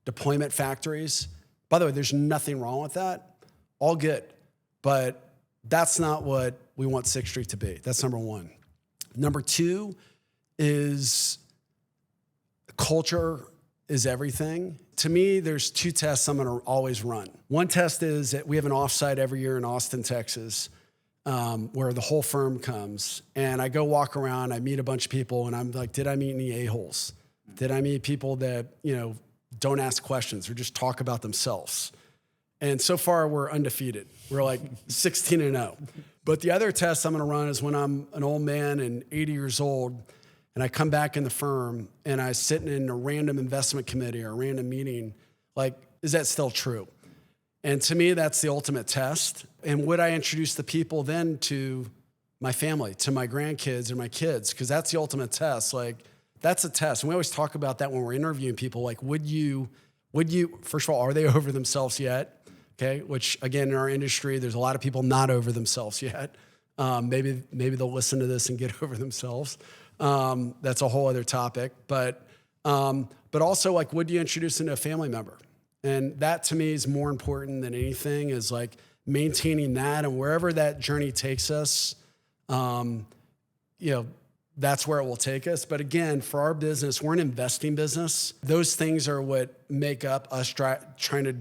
deployment factories. By the way, there's nothing wrong with that. All good. But that's not what we want Sixth Street to be. That's number one. Number two is culture is everything. To me, there's two tests I'm going to always run. One test is that we have an offsite every year in Austin, Texas, where the whole firm comes. And I go walk around, I meet a bunch of people, and I'm like, did I meet any a-holes? Did I meet people that, don't ask questions or just talk about themselves? And so far, we're undefeated. We're like 16-0. But the other test I'm going to run is when I'm an old man and 80 years old, and I come back in the firm and I sit in a random investment committee or a random meeting, like, is that still true? And to me, that's the ultimate test. And would I introduce the people then to my family, to my grandkids or my kids? Because that's the ultimate test. Like, that's a test. And we always talk about that when we're interviewing people. Like, would you, first of all, are they over themselves yet? Okay, which again, in our industry, there's a lot of people not over themselves yet. Maybe they'll listen to this and get over themselves. That's a whole other topic. But also, like, would you introduce them to a family member? And that to me is more important than anything, is like maintaining that, and wherever that journey takes us, that's where it will take us. But again, for our business, we're an investing business. Those things are what make up us trying to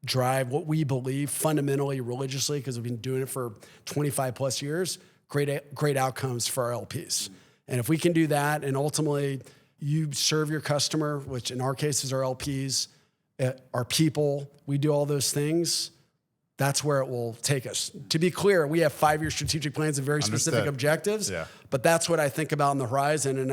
drive what we believe fundamentally, religiously, because we've been doing it for 25 plus years, great outcomes for our LPs. And if we can do that, and ultimately you serve your customer, which in our case is our LPs, our people, we do all those things, that's where it will take us. To be clear, we have 5-year strategic plans and very specific objectives, but that's what I think about on the horizon. And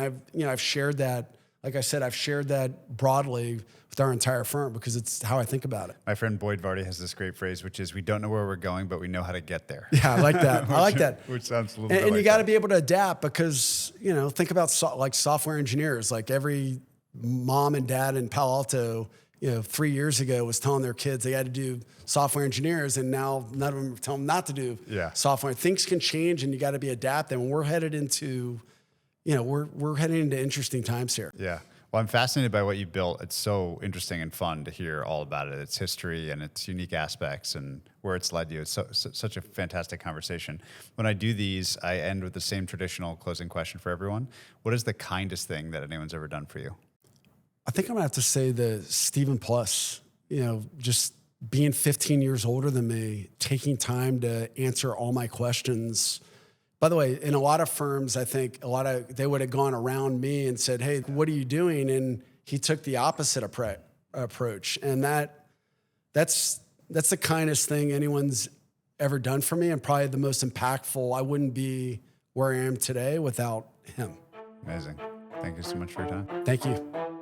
I've shared that, like I said, I've shared that broadly with our entire firm because it's how I think about it. My friend Boyd Vardy has this great phrase, which is, we don't know where we're going, but we know how to get there. Yeah, I like that. I like that. Which sounds a little bit and like you got to be able to adapt because, think about like software engineers. Like every mom and dad in Palo Alto, 3 years ago was telling their kids they had to do software engineers, and now none of them tell them not to do software. Things can change, and you got to be adaptive. And we're headed into, we're heading into interesting times here. Yeah. Well, I'm fascinated by what you built. It's so interesting and fun to hear all about it, its history and its unique aspects and where it's led you. It's such a fantastic conversation. When I do these, I end with the same traditional closing question for everyone. What is the kindest thing that anyone's ever done for you? I think I'm gonna have to say the Stephen Plus, just being 15 years older than me, taking time to answer all my questions. By the way, in a lot of firms, I think they would have gone around me and said, hey, what are you doing? And he took the opposite approach. And that's the kindest thing anyone's ever done for me, and probably the most impactful. I wouldn't be where I am today without him. Amazing. Thank you so much for your time. Thank you.